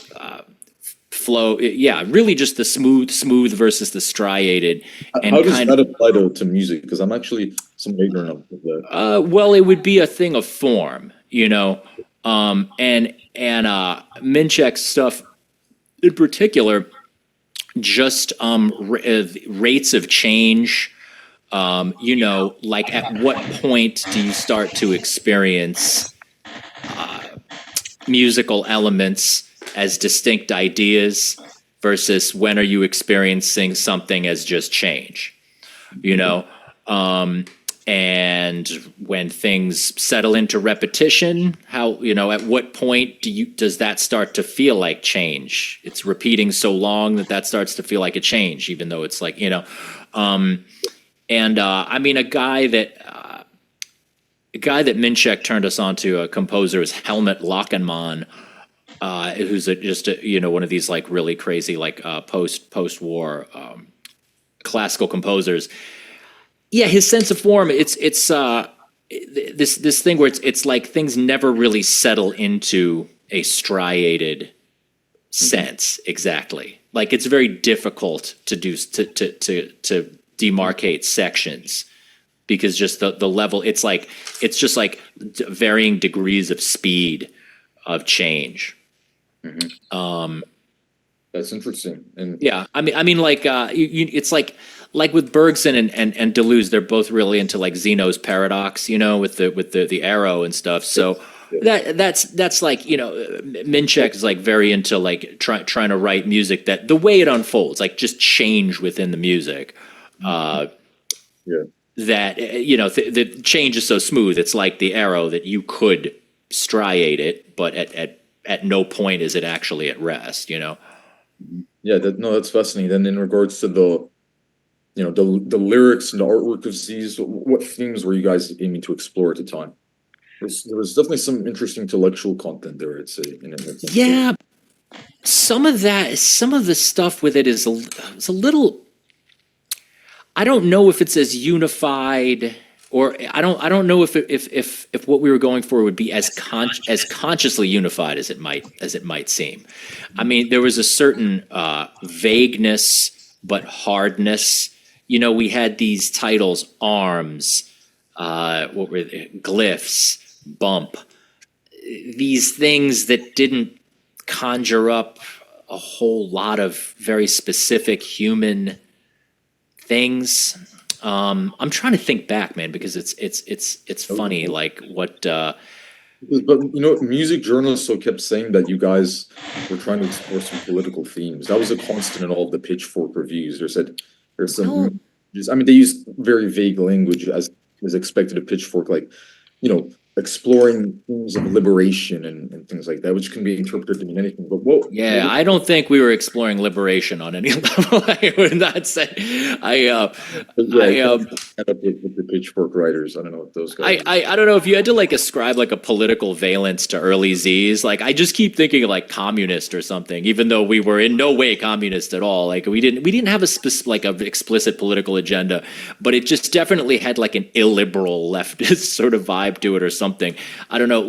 flow. Yeah, really, just the smooth versus the striated. And how does that apply to music? Because I'm actually somewhat ignorant of that. Well, it would be a thing of form, and Minchek's stuff in particular, just rates of change. Like at what point do you start to experience musical elements as distinct ideas versus when are you experiencing something as just change, and when things settle into repetition, how, at what point does that start to feel like change? It's repeating so long that starts to feel like a change, even though it's like, I mean, a guy that Minchek turned us on to, a composer, is Helmut Lachenmann, who's just one of these like really crazy like post-war classical composers. Yeah, his sense of form, it's this thing where it's like things never really settle into a striated sense exactly. Like it's very difficult to do to demarcate sections because just the level, it's just like varying degrees of speed of change. That's interesting. And yeah, I mean, like it's like with Bergson and Deleuze, they're both really into like Zeno's paradox, with the arrow and stuff. So that's like, Minchek is like very into like trying to write music that the way it unfolds, like just change within the music. That the change is so smooth. It's like the arrow that you could striate it, but at no point is it actually at rest. Yeah, that's fascinating. Then in regards to the lyrics and the artwork of Z's, what themes were you guys aiming to explore at the time? There was definitely some interesting intellectual content there, I'd say. Yeah, some of the stuff with it is a little. I don't know if it's as unified, or I don't know if what we were going for would be as consciously unified as it might seem. I mean, there was a certain vagueness but hardness. We had these titles: arms, what were they? Glyphs, bump. These things that didn't conjure up a whole lot of very specific human things. I'm trying to think back, man, because it's funny, like what. But music journalists so kept saying that you guys were trying to explore some political themes. That was a constant in all of the Pitchfork reviews. There's some. Well, I mean, they used very vague language as is expected of Pitchfork, like exploring themes of liberation and things like that, which can be interpreted to mean anything. But yeah, I don't think we were exploring liberation on any level. I would not say. End up with the Pitchfork writers. I don't know what those guys. I don't know if you had to like ascribe like a political valence to early Z's. Like I just keep thinking of like communist or something, even though we were in no way communist at all. Like we didn't have like a explicit political agenda, but it just definitely had like an illiberal leftist sort of vibe to it or something. I don't know,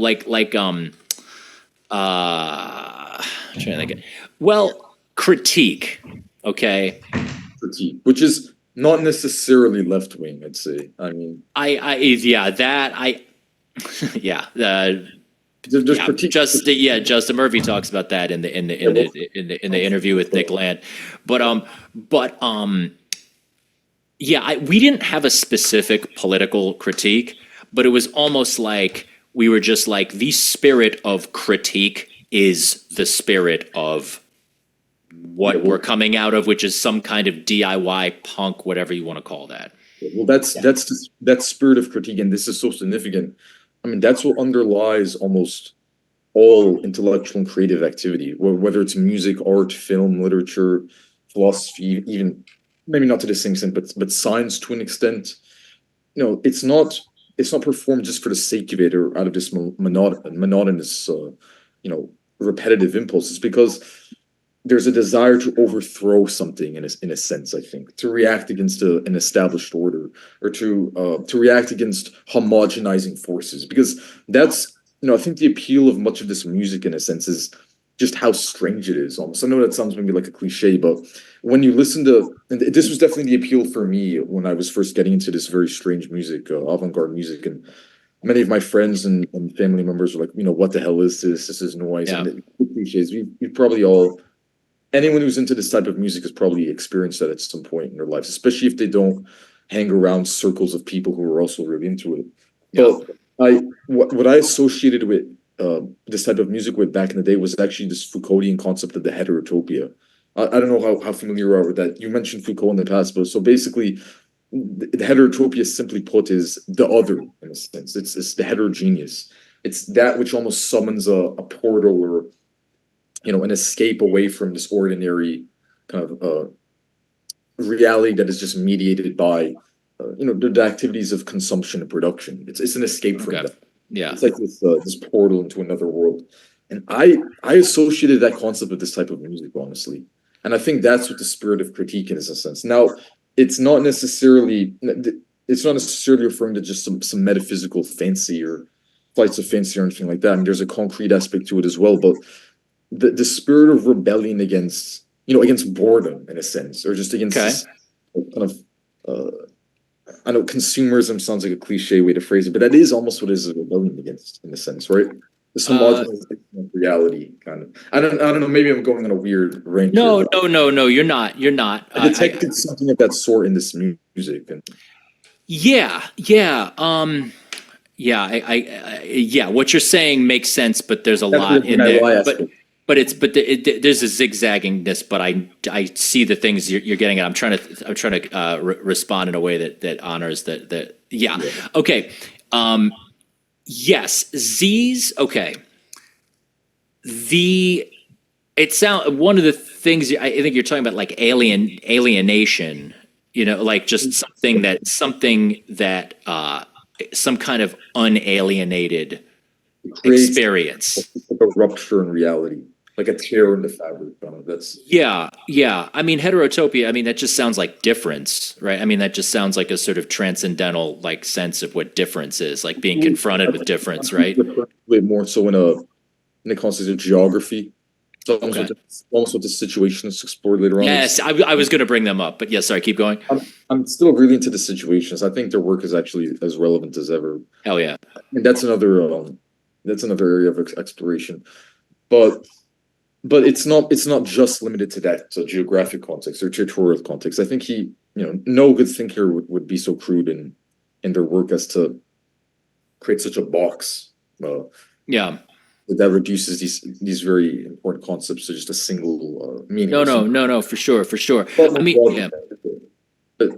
I'm trying to think. Well, critique. Okay. Critique, which is not necessarily left wing, I'd say. I mean, Justin Murphy talks about that in the interview with Nick Land, we didn't have a specific political critique, but it was almost like we were just like the spirit of critique is the spirit of what we're coming out of, which is some kind of DIY punk, whatever you want to call that. Well, that spirit of critique, and this is so significant. I mean, that's what underlies almost all intellectual and creative activity, whether it's music, art, film, literature, philosophy, even maybe not to the same extent, but science to an extent. It's not performed just for the sake of it or out of this monotonous, repetitive impulse. It's because there's a desire to overthrow something in a sense, I think, to react against an established order, or to react against homogenizing forces. Because that's, I think the appeal of much of this music, in a sense, is just how strange it is. Almost, I know that sounds maybe like a cliche, but when you listen to, and this was definitely the appeal for me when I was first getting into this very strange music, avant-garde music, and many of my friends and family members were like, what the hell is this? This is noise. Yeah. And the cliches. We probably all. Anyone who's into this type of music has probably experienced that at some point in their lives, especially if they don't hang around circles of people who are also really into it. Yeah. But what I associated with this type of music with back in the day was actually this Foucauldian concept of the heterotopia. I don't know how familiar you are with that. You mentioned Foucault in the past, but so basically, the heterotopia, simply put, is the other in a sense. It's the heterogeneous. It's that which almost summons a portal or an escape away from this ordinary kind of reality that is just mediated by, the activities of consumption and production. It's an escape from that. Yeah, it's like this portal into another world, and I associated that concept with this type of music, honestly, and I think that's what the spirit of critique is, in a sense. Now, it's not necessarily referring to just some metaphysical fancy or flights of fancy or anything like that. I mean, there's a concrete aspect to it as well, but the spirit of rebellion against boredom, in a sense, or just against this kind of I know consumerism sounds like a cliche way to phrase it, but that is almost what it is a rebellion against, in a sense, right? This homogenization of reality, kind of. I don't know. Maybe I'm going on a weird range. No, you're not. You're not. I detected something of that sort in this music, and what you're saying makes sense, but there's a lot in there. There's a zigzaggingness, but I see the things you're getting at. I'm trying to respond in a way that honors that. Yeah. Okay. Yes. Z's. Okay. One of the things I think you're talking about, like alienation. Like just something that some kind of unalienated experience. Like a rupture in reality. Like a tear in the fabric. That's yeah. I mean, heterotopia. I mean, that just sounds like difference, right? I mean, that just sounds like a sort of transcendental like sense of what difference is, like being confronted with difference, right? Way more so in a concept of geography. So almost what the situation is explored later on. Yes, I was going to bring them up, but yes, sorry, keep going. I'm still really into the situations. I think their work is actually as relevant as ever. Hell yeah! And that's another area of exploration. But but it's not just limited to that geographic context or territorial context. I think no good thinker would be so crude in their work as to create such a box. Yeah. That reduces these very important concepts to just a single meaning. No, for sure. But I mean, yeah.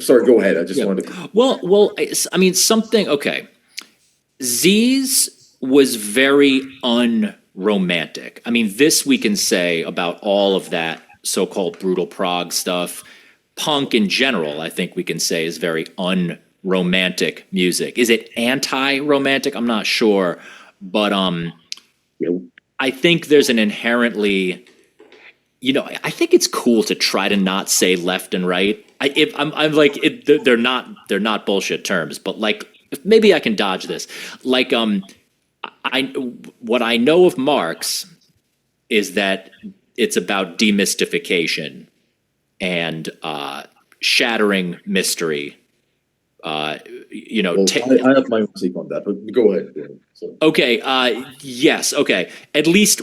Sorry, go ahead. I just Yeah. wanted to. Well, I mean, something. Okay, Z's was very unromantic. I mean, this we can say about all of that so-called brutal prog stuff. Punk in general, I think we can say, is very unromantic music. Is it anti-romantic? I'm not sure, but I think there's an inherently, I think it's cool to try to not say left and right. I'm like, they're not bullshit terms, but like, maybe I can dodge this. Like, what I know of Marx is that it's about demystification and shattering mystery. I have my own take on that, but go ahead. So. Okay. Yes. Okay. At least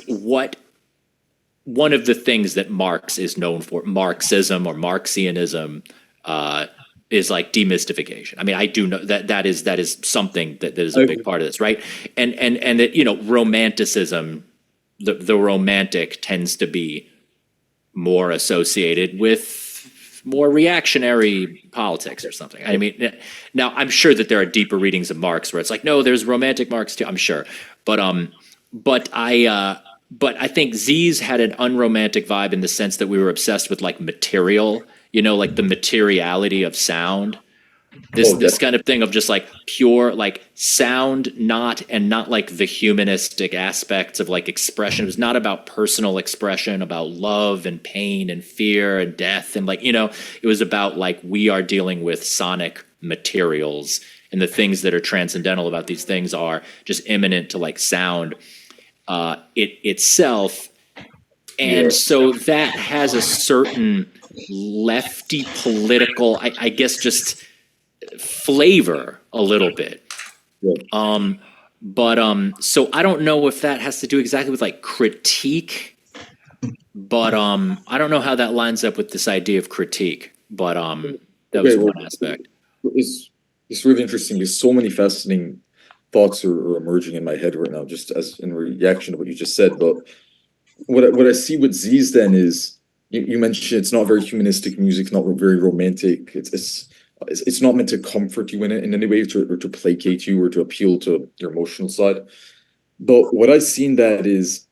one of the things that Marx is known for, Marxism or Marxianism, is like demystification. I mean, I do know that is something that is a big part of this, right? And that romanticism, the romantic tends to be more associated with more reactionary politics or something. I mean, now I'm sure that there are deeper readings of Marx where it's like, no, there's romantic Marx too. I'm sure, but I think Z's had an unromantic vibe in the sense that we were obsessed with like material, like the materiality of sound. This kind of thing of just like pure like sound, not like the humanistic aspects of like expression. It was not about personal expression, about love and pain and fear and death. And like, it was about like, we are dealing with sonic materials, and the things that are transcendental about these things are just imminent to like sound itself. And so that has a certain lefty political, I guess, just flavor a little bit. So I don't know if that has to do exactly with like critique, but I don't know how that lines up with this idea of critique, but that was one aspect. It's really interesting. There's so many fascinating thoughts are emerging in my head right now, just as in reaction to what you just said. But what I see with Z's then is you mentioned it's not very humanistic music, it's not very romantic. It's not meant to comfort you in any way or to placate you or to appeal to your emotional side. But what I see in that is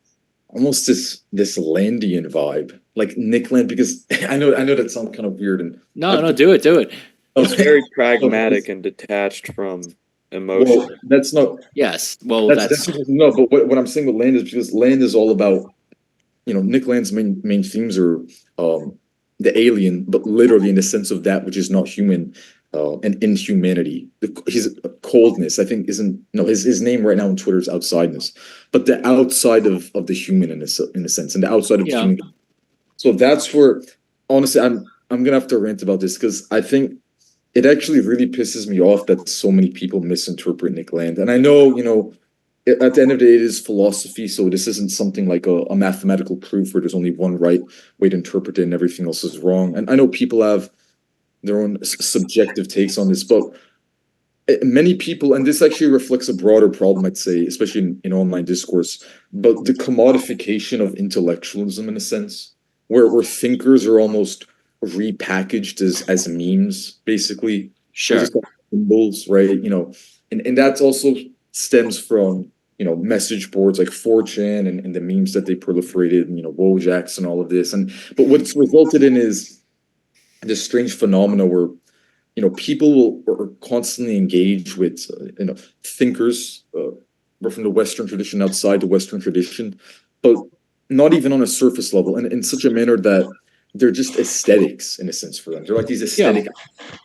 almost this Landian vibe, like Nick Land, because I know that sounds kind of weird. And no, do it. It's very pragmatic and detached from emotion. Well, that's not. Yes. Well, that's no. But what I'm saying with Land is because Land is all about, Nick Land's main themes are the alien, but literally in the sense of that which is not human, and inhumanity. His coldness, I think, his name right now on Twitter is outsideness, but the outside of the human in a sense, and the outside of the human. So that's where, honestly, I'm gonna have to rant about this because I think it actually really pisses me off that so many people misinterpret Nick Land. And I know, at the end of the day, it is philosophy, so this isn't something like a mathematical proof where there's only one right way to interpret it and everything else is wrong. And I know people have their own subjective takes on this, but many people, and this actually reflects a broader problem, I'd say, especially in online discourse, but the commodification of intellectualism in a sense, where thinkers are almost repackaged as memes, basically. sure. Just like symbols, right? And that's also stems from message boards like 4chan and the memes that they proliferated, and Wojaks and all of this. But what's resulted in is this strange phenomena where people are constantly engaged with thinkers from the Western tradition, outside the Western tradition, but not even on a surface level, and in such a manner that they're just aesthetics in a sense for them. They're like these aesthetic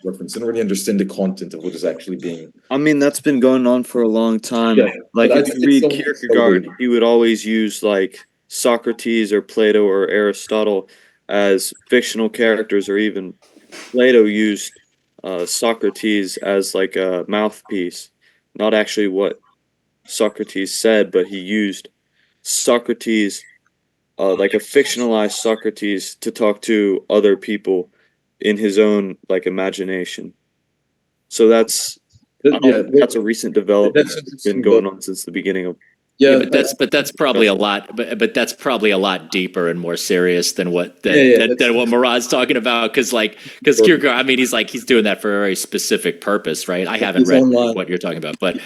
references. They don't really understand the content of what is actually being. I mean, that's been going on for a long time. Yeah, like but if you read Kierkegaard, he would always use like Socrates or Plato or Aristotle as fictional characters, or even Plato used Socrates as like a mouthpiece, not actually what Socrates said, but he used Socrates like a fictionalized Socrates to talk to other people in his own like imagination. So that's that's a recent development that's been going on since the beginning of. Yeah, but that's probably a lot. But that's probably a lot deeper and more serious than what than what Murad's talking about. Because Kierkegaard, I mean, he's doing that for a very specific purpose, right? I haven't read what you're talking about, but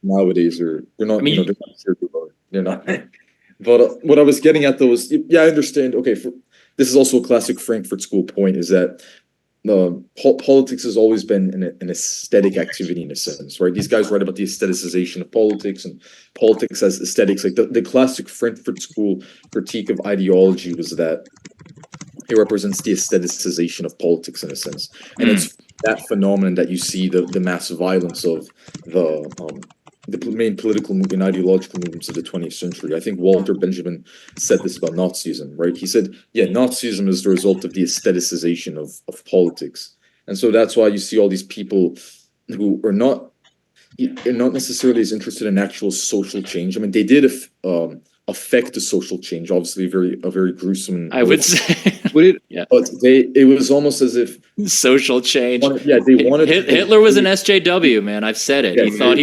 nowadays we're not. I mean, they're not. But what I was getting at though is, I understand. Okay, this is also a classic Frankfurt School point, is that politics has always been an aesthetic activity in a sense, right? These guys write about the aestheticization of politics and politics as aesthetics. Like the classic Frankfurt School critique of ideology was that it represents the aestheticization of politics in a sense, and it's that phenomenon that you see the mass violence of the main political and ideological movements of the 20th century. I think Walter Benjamin said this about Nazism, right? He said, Nazism is the result of the aestheticization of politics. And so that's why you see all these people who are not necessarily as interested in actual social change. I mean, they did affect the social change, obviously a very gruesome. I would say. But it was almost as if social change. They wanted. Hitler was an SJW, man. I've said it. He thought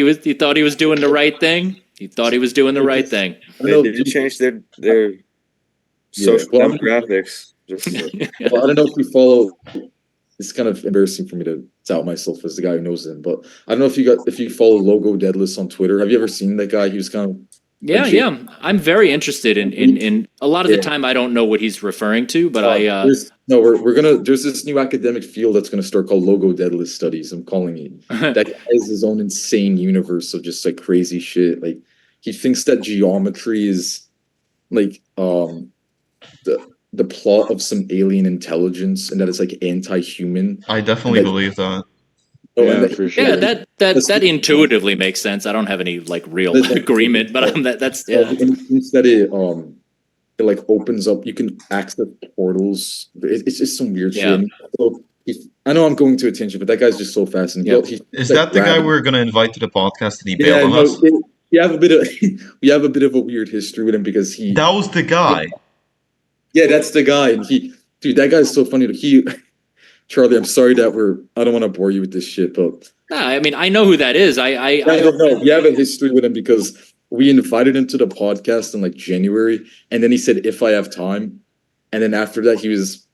he was doing the right thing. He thought he was doing the right thing. They did change their social demographics. Well, I don't know if you follow. It's kind of embarrassing for me to tout myself as the guy who knows them, but I don't know if you follow Logo Deadless on Twitter. Have you ever seen that guy? He was kind of. Yeah. I'm very interested in a lot of the time. I don't know what he's referring to, but there's this new academic field that's gonna start called Logo Deadless Studies. I'm calling it that has his own insane universe of just like crazy shit. Like he thinks that geometry is like the plot of some alien intelligence and that it's like anti-human. I definitely believe that. For sure. Yeah, that intuitively makes sense. I don't have any like real agreement, but that's Instead, it like opens up. You can access portals. It's just some weird shit. So I know I'm going to a tangent, but that guy's just so fascinating. Is that the guy we're going to invite to the podcast and he bailed on us? We have a bit of a weird history with him because that was the guy. Yeah, that's the guy, and that guy's so funny. Charlie, I'm sorry that I don't want to bore you with this shit, but I mean, I know who that is. I don't know. We have a history with him because we invited him to the podcast in like January, and then he said, "If I have time," and then after that, he was,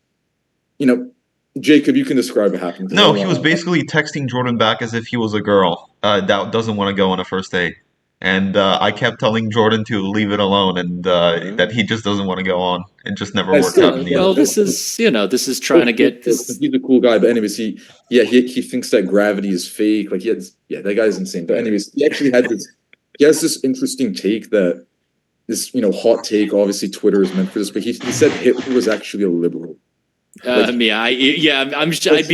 Jacob, you can describe what happened. No, he was basically texting Jordan back as if he was a girl that doesn't want to go on a first date. And I kept telling Jordan to leave it alone and that he just doesn't want to go on. It just never worked out in the end. Well, this is trying to get this. He's a cool guy, but anyways, he thinks that gravity is fake. Like that guy's insane. But anyways, he actually has this interesting take that this hot take. Obviously, Twitter is meant for this, but he said Hitler was actually a liberal. I'd be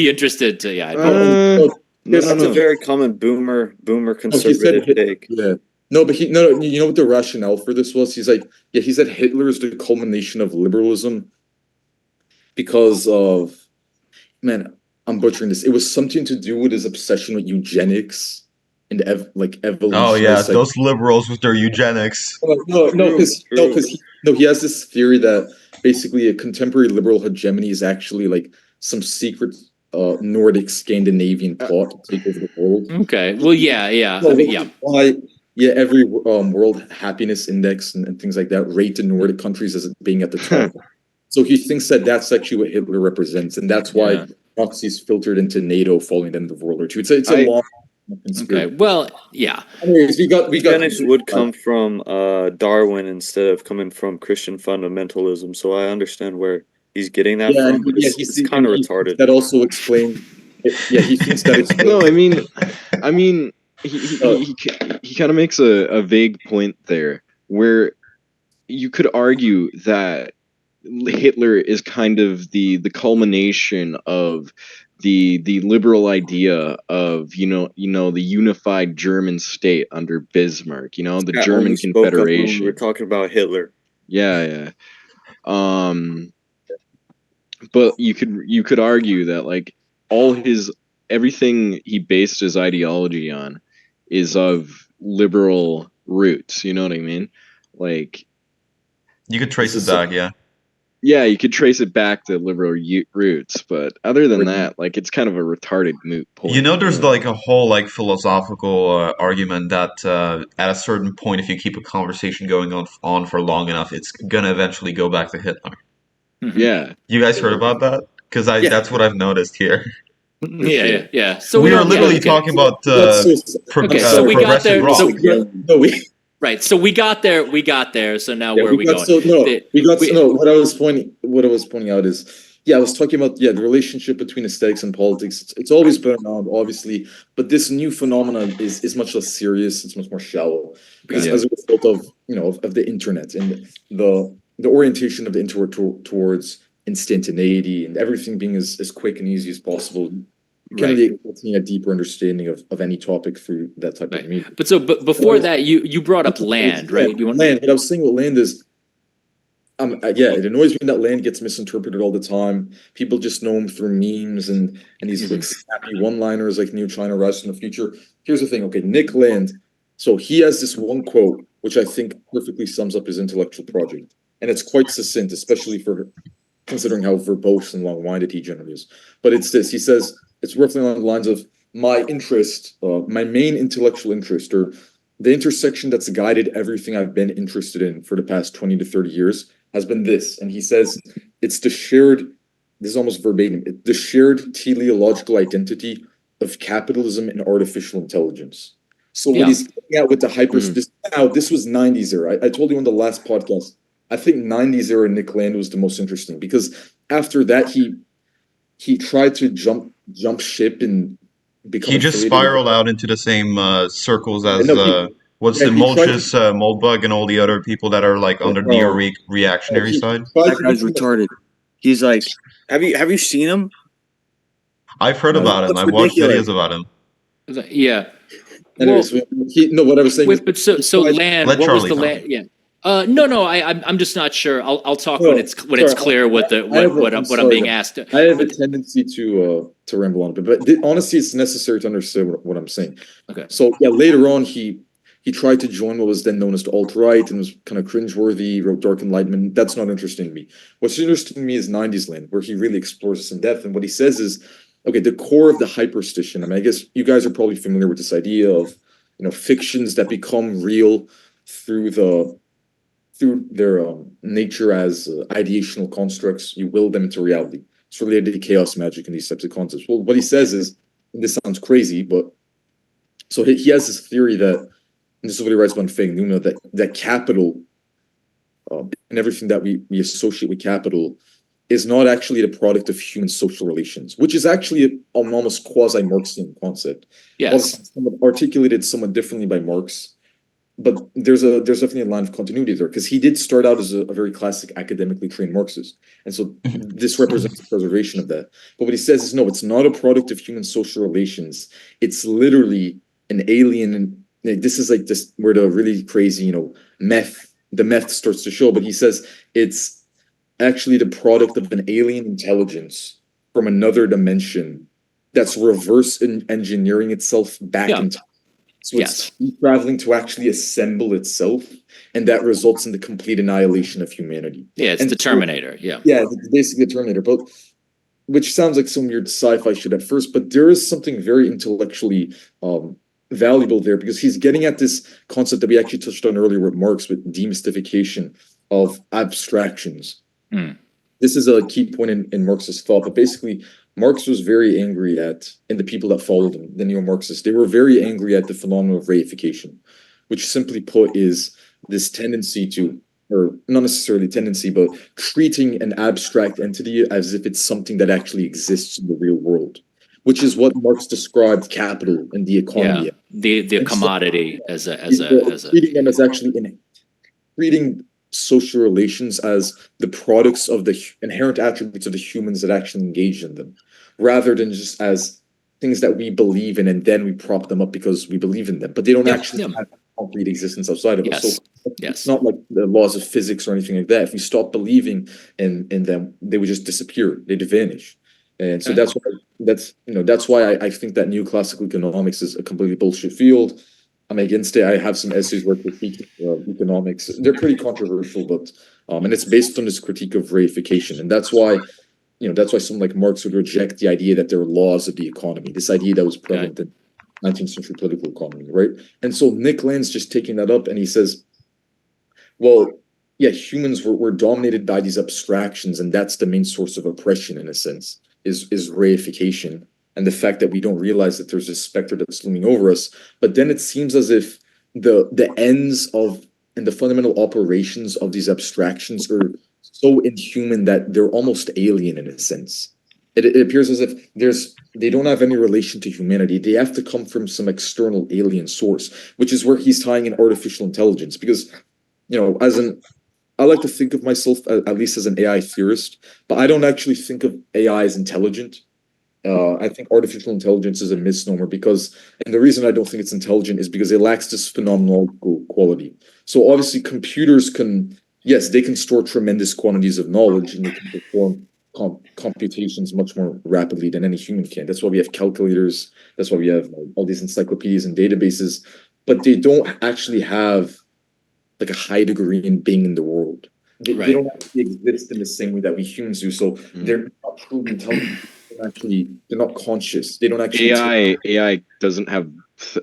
interested to That's a very common boomer conservative take. Yeah. No, but you know what the rationale for this was? He's like, he said Hitler is the culmination of liberalism because of, man, I'm butchering this. It was something to do with his obsession with eugenics and evolution. Oh yeah, those liberals with their eugenics. No, because he has this theory that basically a contemporary liberal hegemony is actually like some secret Nordic Scandinavian plot to take over the world. Okay. Well, yeah. Every World Happiness Index and things like that rate the Nordic countries as being at the top. So he thinks that that's actually what Hitler represents, and that's why Nazis filtered into NATO following the end of World War II. It's a long. Okay. Well, yeah. Anyways, we got Spanish would come from Darwin instead of coming from Christian fundamentalism, so I understand where he's getting that from. It's kind of retarded. That also explains. He thinks that it's. No, I mean, he kind of makes a vague point there, where you could argue that Hitler is kind of the culmination of the liberal idea of the unified German state under Bismarck. The German Confederation. We're talking about Hitler. Yeah. But you could argue that like everything he based his ideology on is of liberal roots. You know what I mean? Like You could trace This it is back, yeah. Yeah, you could trace it back to liberal roots, but other than that, like it's kind of a retarded moot point. You know, there's Yeah. like a whole like philosophical argument that at a certain point, if you keep a conversation going on for long enough, it's gonna eventually go back to Hitler. Yeah. You guys heard about that? Because Yeah. that's what I've noticed here. Yeah. So We we are don't- literally okay. talking about Okay, so we got progressive there- rock. so- No, we Right. So we got there. So now where are we going? So, no, The- we got we- no. What I was pointing out is, I was talking about the relationship between aesthetics and politics. It's always been around, obviously, but this new phenomenon is much less serious. It's much more shallow because as a result of of the internet and the orientation of the internet towards instantaneity and everything being as quick and easy as possible. Kind of getting a deeper understanding of any topic through that type of media. But before that, you brought up land, right? You want Land. What I was saying about land is, it annoys me that land gets misinterpreted all the time. People just know him through memes and these like snappy one-liners like New China Rush in the future. Here's the thing, okay, Nick Land. So he has this one quote which I think perfectly sums up his intellectual project, and it's quite succinct, especially for considering how verbose and long-winded he generally is. But it's this. He says. It's roughly along the lines of my interest, my main intellectual interest, or the intersection that's guided everything I've been interested in for the past 20 to 30 years has been this. And he says it's the shared, this is almost verbatim, the shared teleological identity of capitalism and artificial intelligence. So what he's getting at with the this was 90s era. I told you on the last podcast, I think 90s era Nick Land was the most interesting because after that he tried to jump ship and become. He just spiraled out into the same circles as what's the Molches, Moldbug, and all the other people that are like on the neo-reactionary side. That guy's retarded. He's like, have you seen him? I've heard about him. I've watched videos about him. Yeah. Anyways, what I was saying. But so land. Let what Charlie was the land? Yeah. No. I'm just not sure. I'll talk when it's clear what I'm being asked. I have a tendency to ramble on a bit, but honestly, it's necessary to understand what I'm saying. Okay. So later on, he tried to join what was then known as the alt-right and was kind of cringeworthy, wrote Dark Enlightenment. That's not interesting to me. What's interesting to me is 90s Land, where he really explores this in depth. And what he says is, okay, the core of the hyperstition. I mean, I guess you guys are probably familiar with this idea of, fictions that become real through their nature as ideational constructs. You will them into reality. It's related to chaos magic and these types of concepts. Well, what he says is, and this sounds crazy, but so he has this theory that, and this is what he writes about Feng Numa, that capital and everything that we associate with capital is not actually the product of human social relations, which is actually an almost quasi-Marxian concept. Yes. Articulated somewhat differently by Marx, but there's definitely a line of continuity there because he did start out as a very classic academically trained Marxist, and so this represents the preservation of that. But what he says is, no, it's not a product of human social relations. It's literally an alien. And this is like this where the really crazy, the meth starts to show. But he says it's actually the product of an alien intelligence from another dimension that's reverse engineering itself back in time. So it's traveling to actually assemble itself, and that results in the complete annihilation of humanity. Yeah, it's the Terminator. Yeah, it's basically the Terminator, but which sounds like some weird sci-fi shit at first, but there is something very intellectually valuable there because he's getting at this concept that we actually touched on earlier with Marx, with demystification of abstractions. This is a key point in Marx's thought, but basically Marx was very angry at, and the people that followed him, the neo-Marxists, they were very angry at the phenomenon of reification, which simply put is this tendency to, or not necessarily tendency, but treating an abstract entity as if it's something that actually exists in the real world, which is what Marx described capital and the economy. Yeah, the commodity as a treating them as actually treating social relations as the products of the inherent attributes of the humans that actually engage in them, rather than just as things that we believe in and then we prop them up because we believe in them, but they don't actually have concrete existence outside of us. So it's not like the laws of physics or anything like that. If we stop believing in them, they would just disappear. They'd vanish. And so that's why I think that neoclassical economics is a completely bullshit field. I'm against it. I have some essays where critique economics. They're pretty controversial, but and it's based on this critique of reification, and that's why someone like Marx would reject the idea that there are laws of the economy, this idea that was prevalent in 19th century political economy, right? And so Nick Land's just taking that up, and he says, well, yeah, humans were dominated by these abstractions, and that's the main source of oppression in a sense, is reification, and the fact that we don't realize that there's this specter that's looming over us. But then it seems as if the ends of and the fundamental operations of these abstractions are so inhuman that they're almost alien in a sense. It appears as if they don't have any relation to humanity. They have to come from some external alien source, which is where he's tying in artificial intelligence. Because, I like to think of myself at least as an AI theorist, but I don't actually think of AI as intelligent. I think artificial intelligence is a misnomer and the reason I don't think it's intelligent is because it lacks this phenomenological quality. So obviously computers they can store tremendous quantities of knowledge, and they can perform computations much more rapidly than any human can. That's why we have calculators. That's why we have all these encyclopedias and databases, but they don't actually have like a high degree in being in the world. They don't actually exist in the same way that we humans do. So they're not truly intelligent. They're not conscious. They don't actually. AI doesn't have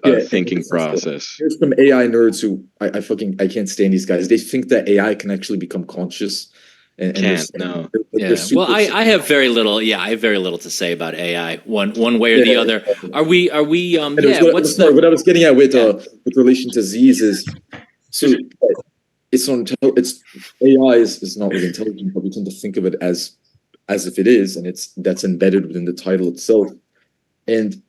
a thinking process. There's some AI nerds who I can't stand these guys. They think that AI can actually become conscious. And no. Well, I have very little. Yeah, I have very little to say about AI, one way or the other. Are we? What I was getting at with relation to Z's is, so it's AI is not really intelligent, but we tend to think of it as if it is, and that's embedded within the title itself. And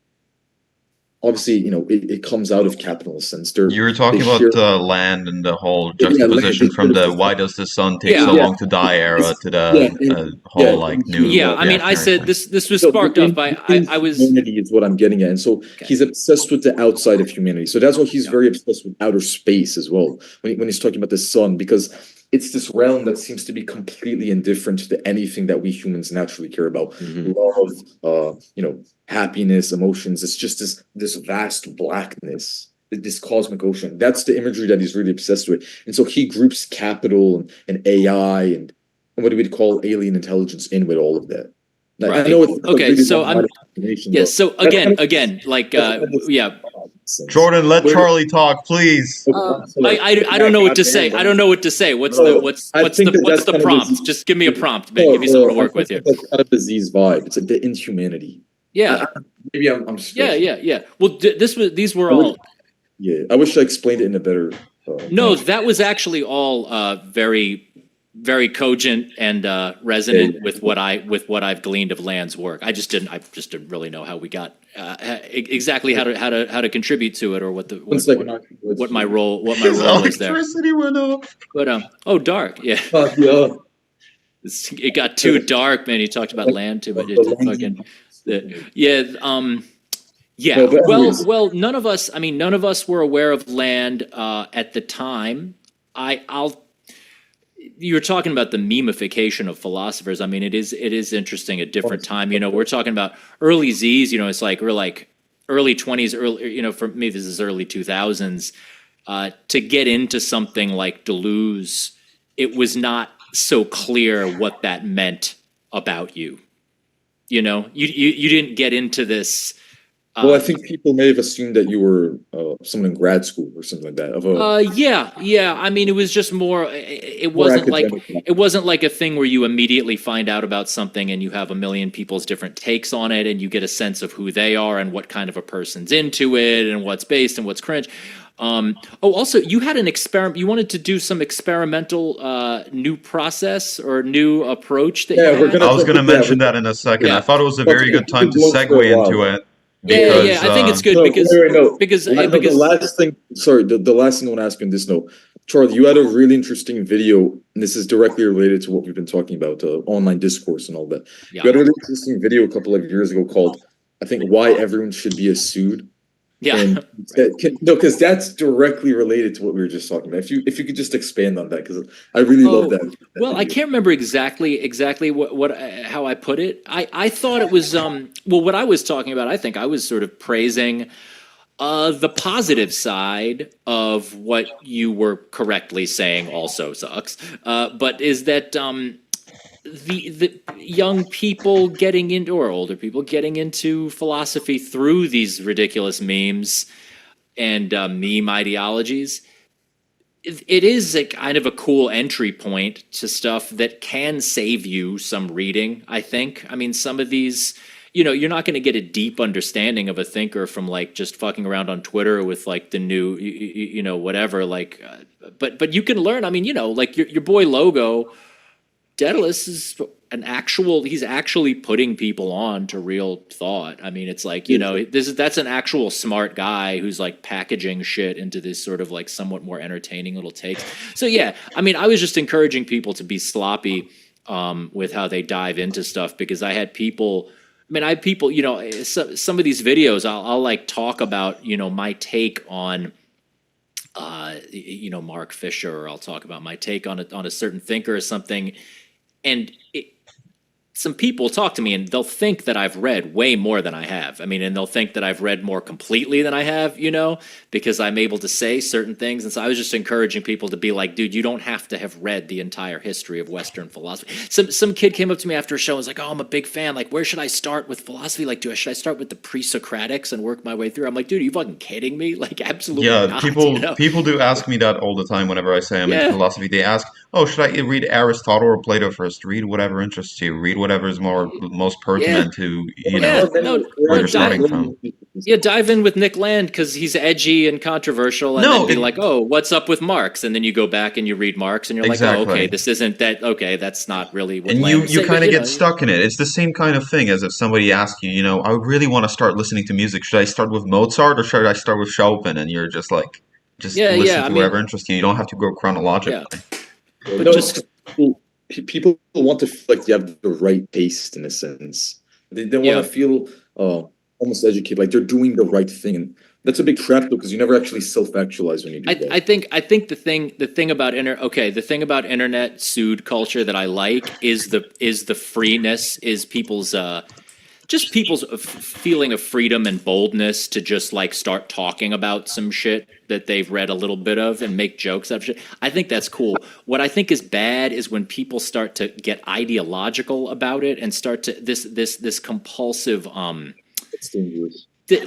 obviously, it comes out of capitalist sense. You were talking about land and the whole juxtaposition from the "why does the sun take so long to die" era to the whole new. Yeah, I mean, I said this was sparked up by I was. Humanity is what I'm getting at, and so he's obsessed with the outside of humanity. So that's why he's very obsessed with outer space as well when he's talking about the sun, because it's this realm that seems to be completely indifferent to anything that we humans naturally care about. Love, happiness, emotions. It's just this vast blackness, this cosmic ocean. That's the imagery that he's really obsessed with. And so he groups capital and AI and what do we call alien intelligence in with all of that. Right. I know it's okay. So I'm So again, like Jordan, let Charlie talk, please. I don't know what to say. I don't know what to say. What's the prompt? Just give me a prompt, man. Give me something to work with here. That's kind of the Z's vibe. It's the inhumanity. Yeah. Maybe I'm Yeah. Well, these were all. Yeah, I wish I explained it in a better. No, that was actually all very, very cogent and resonant with what I've gleaned of Land's work. I just didn't really know how we got exactly how to contribute to it, or what my role was there. Electricity went off. But dark, yeah. It got too dark, man. You talked about Land too, but Well, none of us were aware of Land at the time. You were talking about the memification of philosophers. I mean, it is interesting. A different time, we're talking about early Z's. It's like we're like early 20s, early. For me, this is early 2000s. To get into something like Deleuze, it was not so clear what that meant about you. You didn't get into this. Well, I think people may have assumed that you were someone in grad school or something like that. Yeah. I mean, it was just more. It wasn't like a thing where you immediately find out about something and you have a million people's different takes on it, and you get a sense of who they are and what kind of a person's into it and what's based and what's cringe. Also, you had an experiment. You wanted to do some experimental new process or new approach. I was going to mention that in a second. I thought it was a very good time to segue into it. I think it's good because the last thing. Sorry, the last thing I want to ask you on this note, Charlie, you had a really interesting video, and this is directly related to what we've been talking about, online discourse and all that. You had a really interesting video a couple of years ago called, I think, "Why Everyone Should Be a Sued." Yeah. Because that's directly related to what we were just talking about. If you could just expand on that, because I really love that. Well, video. I can't remember exactly how I put it. I thought it was what I was talking about. I think I was sort of praising The positive side of what you were correctly saying also sucks, but is that the young people getting into, or older people getting into philosophy through these ridiculous memes and meme ideologies, it is a kind of a cool entry point to stuff that can save you some reading, I think. I mean, some of these, you're not going to get a deep understanding of a thinker from like just fucking around on Twitter with like the new, whatever. Like, but you can learn. I mean, like your boy Logo, Daedalus is he's actually putting people on to real thought. I mean, it's like, that's an actual smart guy who's like packaging shit into this sort of like somewhat more entertaining little takes. So yeah, I mean, I was just encouraging people to be sloppy with how they dive into stuff, because I had people, some of these videos I'll like talk about, my take on Mark Fisher, or I'll talk about my take on a certain thinker or something. And some people talk to me and they'll think that I've read way more than I have. I mean, and they'll think that I've read more completely than I have, because I'm able to say certain things. And so I was just encouraging people to be like, dude, you don't have to have read the entire history of Western philosophy. Some kid came up to me after a show and was like, oh, I'm a big fan. Like, where should I start with philosophy? Like, should I start with the pre-Socratics and work my way through? I'm like, dude, are you fucking kidding me? Like, absolutely not. People do ask me that all the time whenever I say I'm into philosophy. They ask, oh, should I read Aristotle or Plato first? Read whatever interests you. Read whatever is most pertinent to where you're starting from. Yeah, dive in with Nick Land because he's edgy and controversial, and then be like, oh, what's up with Marx? And then you go back and you read Marx, and you're like, oh, okay, this isn't that. Okay, that's not really what. And you kind of get stuck in it. It's the same kind of thing as if somebody asks you, I really want to start listening to music. Should I start with Mozart or should I start with Chopin? And you're just like, listen to whatever interests you. You don't have to go chronologically. Yeah. But people want to feel like you have the right taste in a sense. They want to feel almost educated, like they're doing the right thing. And that's a big trap though, because you never actually self-actualize when you do that. I think the thing about internet sued culture that I like is the freeness, is people's feeling of freedom and boldness to just like start talking about some shit that they've read a little bit of and make jokes out of shit. I think that's cool. What I think is bad is when people start to get ideological about it and start to this compulsive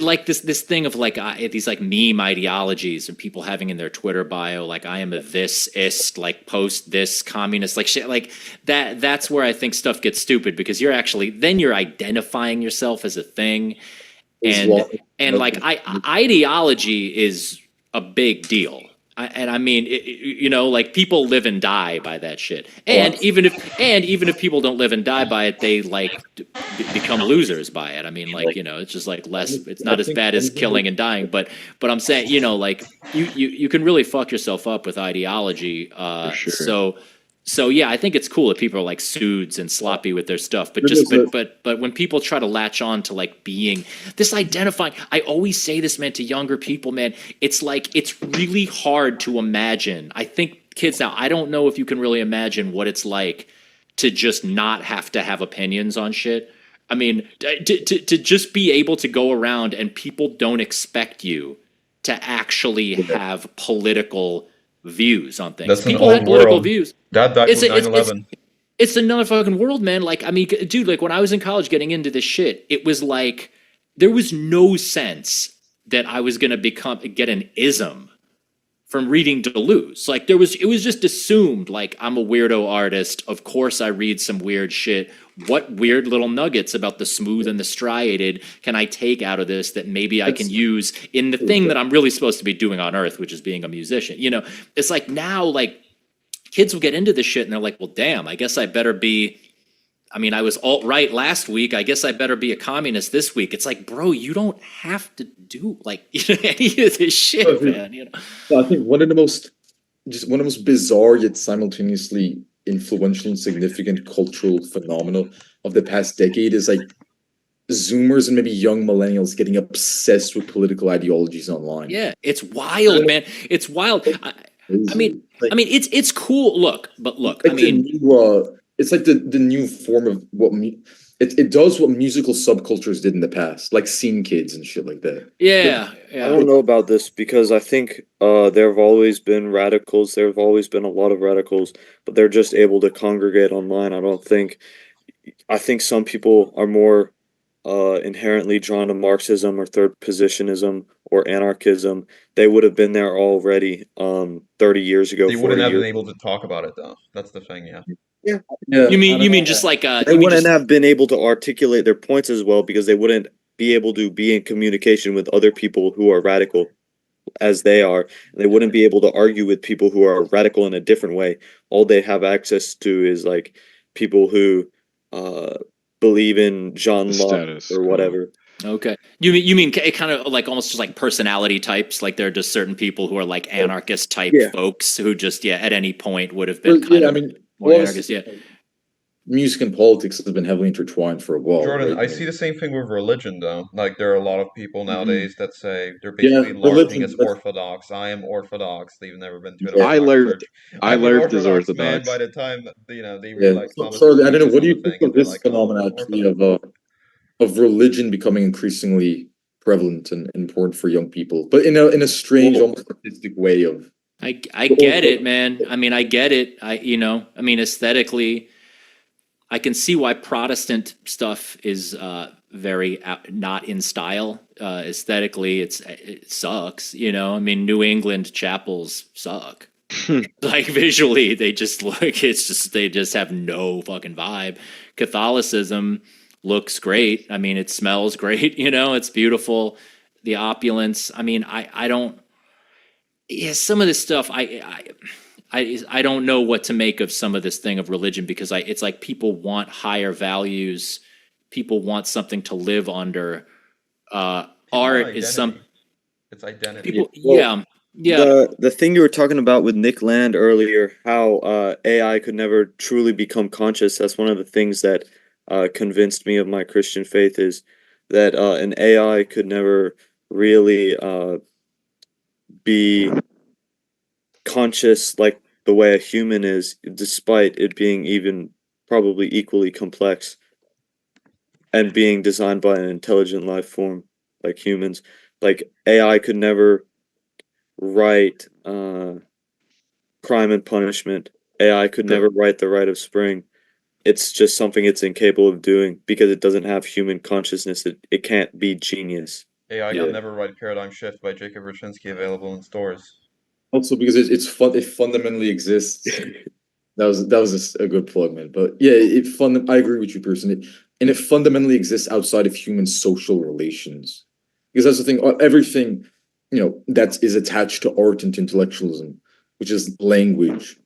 like this thing of like these like meme ideologies and people having in their Twitter bio like I am a this-ist, like post this communist, like shit like that. That's where I think stuff gets stupid, because you're identifying yourself as a thing, and like ideology is a big deal. I mean, like people live and die by that shit. And even if people don't live and die by it, they like become losers by it. I mean, like, it's just like less. It's not as bad as killing and dying. But I'm saying, like you can really fuck yourself up with ideology. Sure. So yeah, I think it's cool that people are like suits and sloppy with their stuff, but when people try to latch on to like being this identifying, I always say this, man, to younger people, man, it's like, it's really hard to imagine. I think kids now, I don't know if you can really imagine what it's like to just not have to have opinions on shit. I mean, to just be able to go around and people don't expect you to actually have political views on things. That's people had political views. That died with 9/11. It's another fucking world, man. Like, I mean, dude, like when I was in college getting into this shit, it was like there was no sense that I was gonna get an ism from reading Deleuze. Like it was just assumed like I'm a weirdo artist. Of course I read some weird shit. What weird little nuggets about the smooth and the striated can I take out of this that maybe I can use in the thing that I'm really supposed to be doing on earth, which is being a musician. It's like now, like kids will get into this shit and they're like, well, damn, I guess I better be, I mean, I was alt-right last week. I guess I better be a communist this week. It's like, bro, you don't have to do like any of this shit, man. I think one of the most bizarre yet simultaneously influential and significant cultural phenomena of the past decade is like Zoomers and maybe young millennials getting obsessed with political ideologies online. Yeah, it's wild, man. It's wild. I mean, it's cool. Look, I mean, it's like the new form of it does what musical subcultures did in the past, like scene kids and shit like that. Yeah, I yeah. don't know about this because I think there have always been radicals. There have always been a lot of radicals, but they're just able to congregate online. I think some people are more inherently drawn to Marxism or third positionism or anarchism. They would have been there already 30 years ago, They wouldn't 40 have been years. able to talk about it though. That's the thing, yeah. Yeah. Yeah, You mean just like They you mean wouldn't just have been able to articulate their points as well because they wouldn't be able to be in communication with other people who are radical as they are. And they wouldn't be able to argue with people who are radical in a different way. All they have access to is like people who uh, believe in Jean Locke Status or quo. whatever. okay. You mean it kind of like almost just like personality types, like there are just certain people who are like anarchist type Yeah. folks who just at any point would have been Well, kind yeah, I of mean, more well, anarchist. Yeah. music and politics has been heavily intertwined for a while, Jordan, right? I see the same thing with religion though. Like there are a lot of people nowadays that say they're Yeah, basically LARPing religion. as Orthodox. I am Orthodox. They've never been to an Yeah. I Orthodox LARPed. church. I I'm an LARPed as Orthodox man Orthodox. by the time they Yeah. realize So, Thomas Charlie, I don't know. Aquinas What do was you a think thing, of and they're this like, oh, phenomenon I'm actually Orthodox. of religion becoming increasingly prevalent and important for young people, but in a strange, Well- almost artistic way of I get it, man. I mean, I get it. I mean, aesthetically, I can see why Protestant stuff is very not in style. Aesthetically, it sucks. I mean, New England chapels suck. Like visually, they just look. They just have no fucking vibe. Catholicism looks great. I mean, it smells great. It's beautiful. The opulence. I mean, I don't. Yeah, some of this stuff I don't know what to make of some of this thing of religion because it's like people want higher values, people want something to live under. People Art want is some identity. It's identity. people. Well, Yeah. The thing you were talking about with Nick Land earlier, how AI could never truly become conscious. That's one of the things that convinced me of my Christian faith is that an AI could never really be conscious like the way a human is, despite it being even probably equally complex and being designed by an intelligent life form like humans. Like AI could never write crime and punishment. AI could never write the Rite of Spring. It's just something it's incapable of doing because it doesn't have human consciousness. It can't be genius. AI Yeah. could never write Paradigm Shift by Jacob Roshinsky available in stores. also because it's fun. It fundamentally exists. That was a good plug, man. But yeah, I agree with you, person. And it fundamentally exists outside of human social relations, because that's the thing. Everything, that is attached to art and to intellectualism, which is language.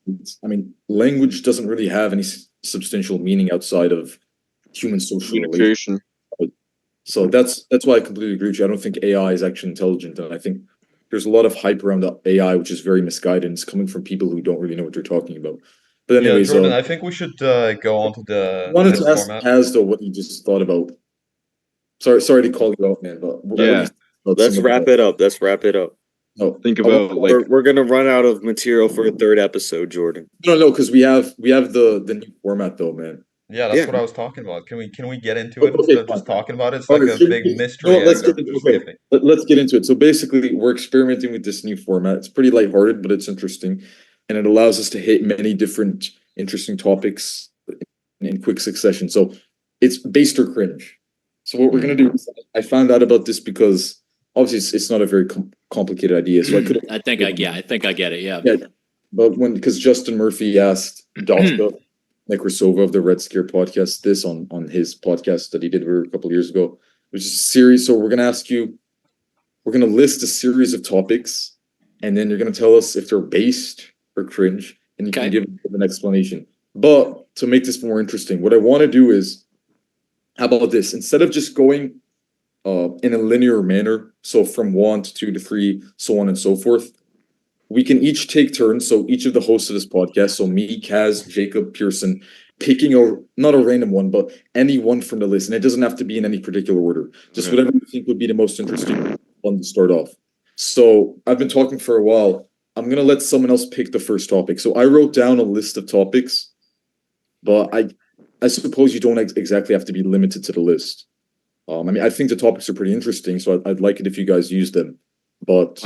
I mean, language doesn't really have any substantial meaning outside of human social relations. Communication. So that's why I completely agree with you. I don't think AI is actually intelligent, and I think there's a lot of hype around the AI, which is very misguided. And it's coming from people who don't really know what they're talking about. But Yeah, anyways, Jordan, I think we should go on to I wanted this to ask format. Paz though what you just thought about. Sorry to call you out, man, but what Yeah. you thought about Let's some of wrap the- it up. Let's wrap it up. No, Think I want- about like We're gonna run out of material for a third episode, Jordan. no, because we have the new format though, man. Yeah, that's Yeah. what I was talking about. Can we get into it Okay, instead of just fine. talking about it? It's Alright, like a should big we- mystery egg let's that get we're into it. skipping. Let's get into it. So basically, we're experimenting with this new format. It's pretty lighthearted, but it's interesting, and it allows us to hit many different interesting topics in quick succession. So it's based or cringe. So what we're gonna do is I found out about this because obviously it's not a very complicated idea. So I could I think I get it. Yeah. Yeah, but because Justin Murphy asked Doska Nekrasova of the Red Scare podcast this on his podcast that he did a couple of years ago, which is a series. So we're gonna list a series of topics, and then you're gonna tell us if they're based or cringe, and you Okay. can give an explanation. But to make this more interesting, what I want to do is, how about this? Instead of just going in a linear manner, so from 1 to 2 to 3, so on and so forth, we can each take turns. So each of the hosts of this podcast, so me, Kaz, Jacob, Pearson, picking not a random one, but any one from the list. And it doesn't have to be in any particular order. Just Okay. whatever you think would be the most interesting one to start off. So I've been talking for a while. I'm gonna let someone else pick the first topic. So I wrote down a list of topics, but I suppose you don't exactly have to be limited to the list. I mean, I think the topics are pretty interesting, so I'd like it if you guys use them. But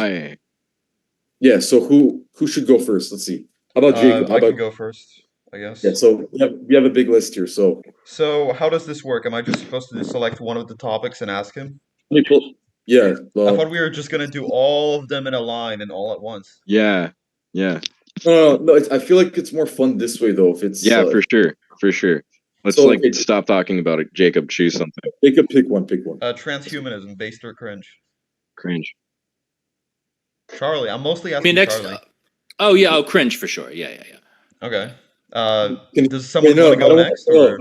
yeah, so who should go first? Let's see. How about Jacob? How I about can go first, I guess. yeah? So we have a big list here. So So how does this work? Am I just supposed to select one of the topics and ask him? yeah, I thought we were just gonna do all of them in a line and all at once. Yeah. no. I feel like it's more fun this way though. If it's For sure. Let's So, okay. stop talking about it. Jacob, choose something. Jacob, pick one. Transhumanism, based or cringe? Cringe. Charlie, I'm mostly I asking mean, next. Charlie. Cringe for sure. Yeah. Okay. Can- Does someone no, want to I go don't- next? no. Or?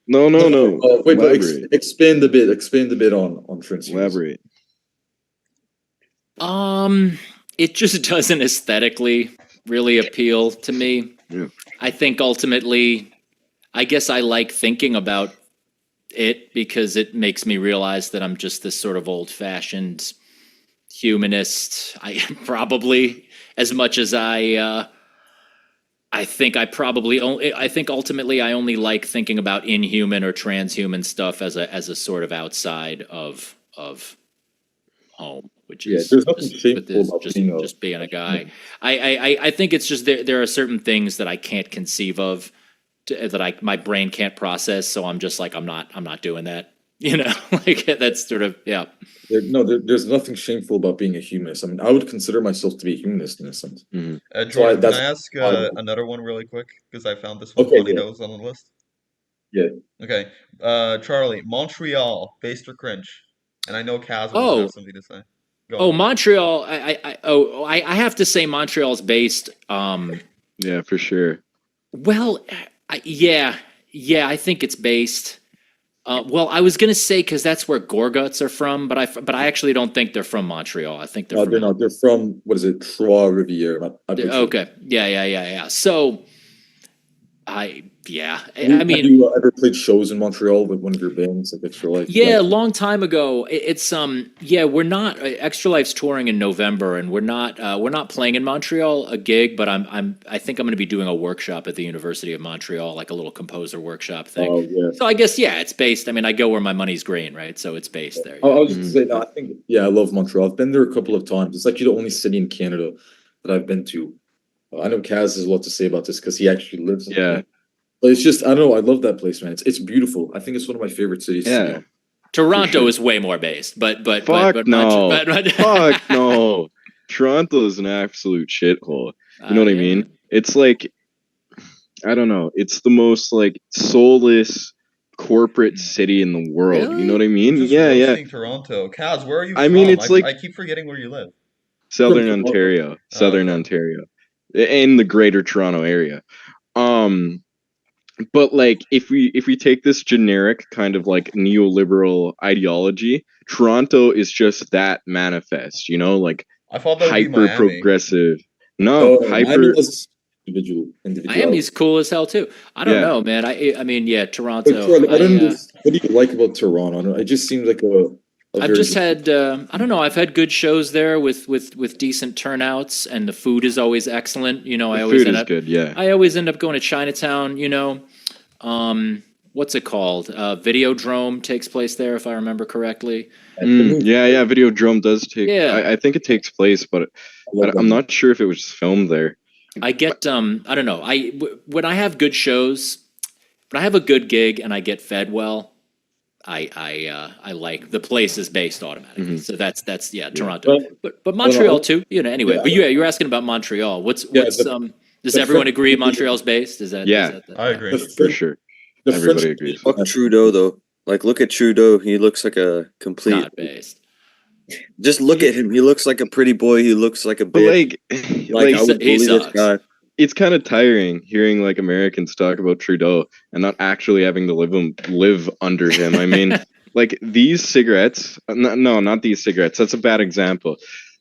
No. Wait, but Elaborate. expand a bit. Expand a bit on transhumanism. Elaborate. It just doesn't aesthetically really appeal to me. Yeah. I think ultimately, I guess I like thinking about it because it makes me realize that I'm just this sort of old-fashioned humanist. I probably, as much as I think ultimately I only like thinking about inhuman or transhuman stuff as a sort of outside of home, which is there's nothing shameful about being just being a guy. I think it's just there are certain things that I can't conceive of that my brain can't process, so I'm just like I'm not doing that. Like that's sort of There's nothing shameful about being a humanist. I mean, I would consider myself to be a humanist in a sense. Jordan, So can I ask another one really quick? Because I found this one Okay, funny yeah. that was on the list. Yeah. Okay. Charlie, Montreal, based or cringe? And I know Kaz Oh. will have something to say. Go Oh, on. Montreal. I have to say Montreal's based. Yeah, for sure. Well, yeah, I think it's based. Well, I was gonna say because that's where Gorguts are from, but I actually don't think they're from Montreal. I think they're No, from. they're not. They're from what is it, Trois-Rivières? Okay. Yeah. So, I Have mean, you ever played shows in Montreal with one of your bands, like Extra Life? yeah, a long time ago. It's we're not Extra Life's touring in November, and we're not playing in Montreal a gig, but I think I'm going to be doing a workshop at the University of Montreal, like a little composer workshop thing. Oh yeah. So I guess it's based. I mean, I go where my money's green, right? So it's based there. I was just gonna say, no, I think I love Montreal. I've been there a couple of times. It's actually the only city in Canada that I've been to. I know Kaz has a lot to say about this because he actually lives in Yeah. But it's just I don't know. I love that place, man. It's beautiful. I think it's one of my favorite cities. Yeah. Toronto sure. is way more based, but Fuck no. Montreal. Fuck no. Toronto is an absolute shithole. You know what I mean? It's like, I don't know. It's the most like soulless corporate city in the world. Really? You know what I mean? Just Yeah. roasting Toronto. Kaz, where are you I from? mean, it's like- I keep forgetting where you live. Southern From Ontario. okay. Ontario. In the greater Toronto area. But like if we take this generic kind of like neoliberal ideology, Toronto is just that manifest, like I thought that would be hyper Miami. progressive. Oh, No, Miami hyper. has individual. Miami's cool as hell too. I don't Yeah. know, man. I mean, Toronto. But Charlie, I don't know. What do you like about Toronto? I don't know, it just seems like a I've very just had I don't know. I've had good shows there with decent turnouts, and the food is always excellent. I The always food end is up good, yeah. I always end up going to Chinatown. What's it called? Videodrome takes place there, if I remember correctly. Yeah, Videodrome does take. Yeah. I think it takes place, but I'm not sure if it was filmed there. I get I don't know. When I have good shows, when I have a good gig and I get fed well, I like the place is based automatically. So that's Toronto. But Montreal too. Anyway. Yeah. But you're asking about Montreal. What's does everyone agree Montreal's based? Is that I agree. For sure. The Everybody French agrees. people- Fuck Trudeau though. Like, look at Trudeau. He looks like a complete. not based? Just look at him. He looks like a pretty boy. He looks like a But bitch. like, I would he bully this sucks. guy. it's kind of tiring hearing like Americans talk about Trudeau and not actually having to live under him. I mean, like these cigarettes. No, not these cigarettes. That's a bad example.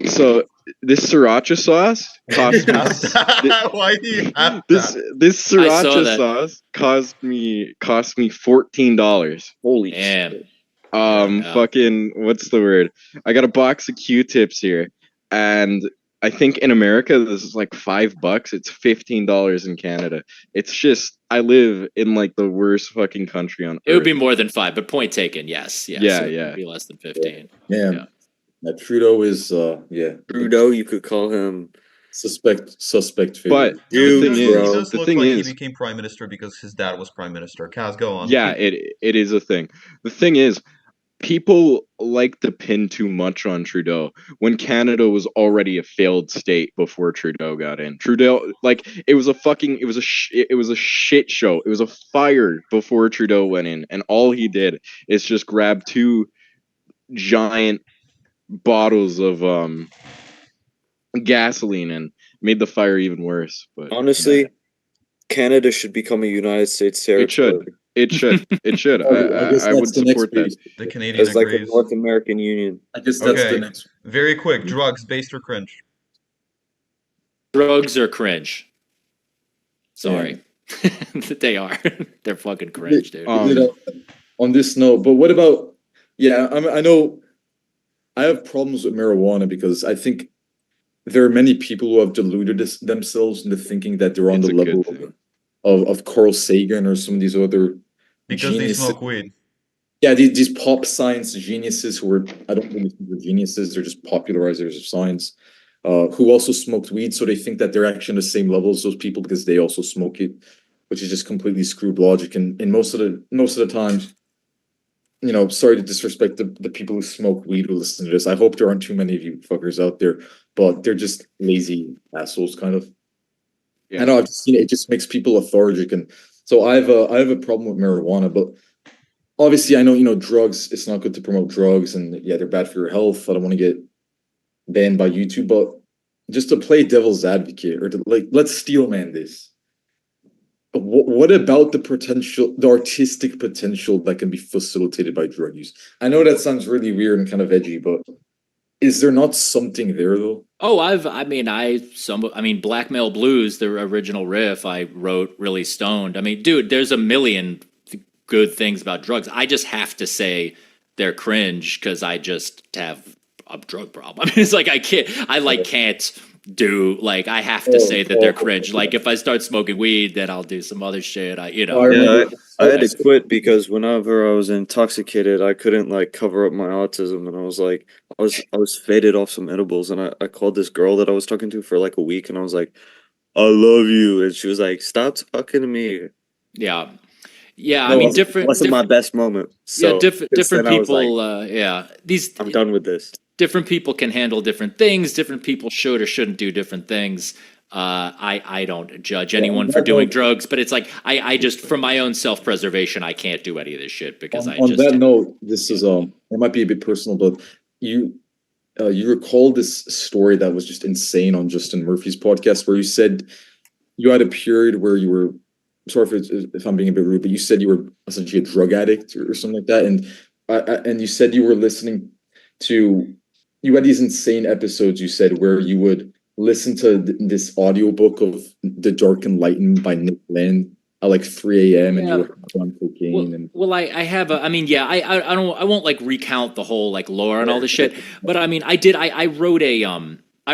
So this sriracha sauce cost me. Why do you have This that? this I saw sriracha that. sauce cost me $14. Holy Damn. shit. Yeah. Fucking what's the word? I got a box of Q-tips here, and I think in America this is like $5. It's $15 in Canada. It's just I live in like the worst fucking country on It would be earth. more than 5, but point taken. Yes, yes. Yeah, It yeah. would be less than 15. Man, Yeah. that Trudeau is Trudeau, you could call him. suspect figure. But No, he the thing does, is, he bro, does the look thing like he is, became prime minister because his dad was prime minister. Kaz, go on. yeah, it is a thing. The thing is, people like to pin too much on Trudeau when Canada was already a failed state before Trudeau got in. Trudeau, like, it was a shit show. It was a fire before Trudeau went in, and all he did is just grab 2 giant bottles of gasoline and made the fire even worse. But honestly, Canada should become a United States territory. it should. I guess I that's would the next support that. piece. The Canadian as like a agrees. North American Union. I guess that's the Okay, next. very quick. Drugs, based or cringe? Drugs are cringe. Sorry. They are. They're fucking cringe, dude. On this note, but what about? Yeah, I know. I have problems with marijuana because I think there are many people who have deluded themselves into thinking that they're on It's the a good level thing. of Carl Sagan or some of these other Because they geniuses. smoke weed. Yeah, these pop science geniuses who are, I don't really think they're geniuses, they're just popularizers of science, who also smoked weed, so they think that they're actually on the same level as those people because they also smoke it, which is just completely screwed logic. And most of the times, sorry to disrespect the people who smoke weed who listen to this. I hope there aren't too many of you fuckers out there, but they're just lazy assholes, kind of. Yeah. I know I've just seen it. It just makes people lethargic, and so I have a problem with marijuana, but obviously I know drugs. It's not good to promote drugs, and yeah, they're bad for your health. I don't want to get banned by YouTube, but just to play devil's advocate or to let's steel man this. What about the artistic potential that can be facilitated by drug use? I know that sounds really weird and kind of edgy, but is there not something there though? Oh, Blackmail Blues, the original riff I wrote really stoned. I mean, dude, there's a million good things about drugs. I just have to say they're cringe because I just have a drug problem. I mean, it's like I can't do, like, I have to say that they're cringe. Like, if I start smoking weed, then I'll do some other shit. I Yeah, remember. I had to quit because whenever I was intoxicated, I couldn't like cover up my autism, and I was faded off some edibles, and I called this girl that I was talking to for like a week, and I was like, "I love you," and she was like, "Stop talking to me." Yeah. Yeah, No, I mean, Wasn't my best moment. So yeah, different since then different I was like, people. These I'm done with this. different people can handle different things. Different people should or shouldn't do different things. I don't judge anyone for doing drugs, but it's like I just, for my own self preservation, I can't do any of this shit because On that note, this is it might be a bit personal, but you recall this story that was just insane on Justin Murphy's podcast where you said you had a period where you were, sorry if I'm being a bit rude, but you said you were essentially a drug addict or something like that, and you said you were listening to, you had these insane episodes, you said, where you would listen to this audiobook of The Dark Enlightenment by Nick Land at like 3 a.m. and you were on cocaine. I won't like recount the whole like lore and all this shit, but I mean, I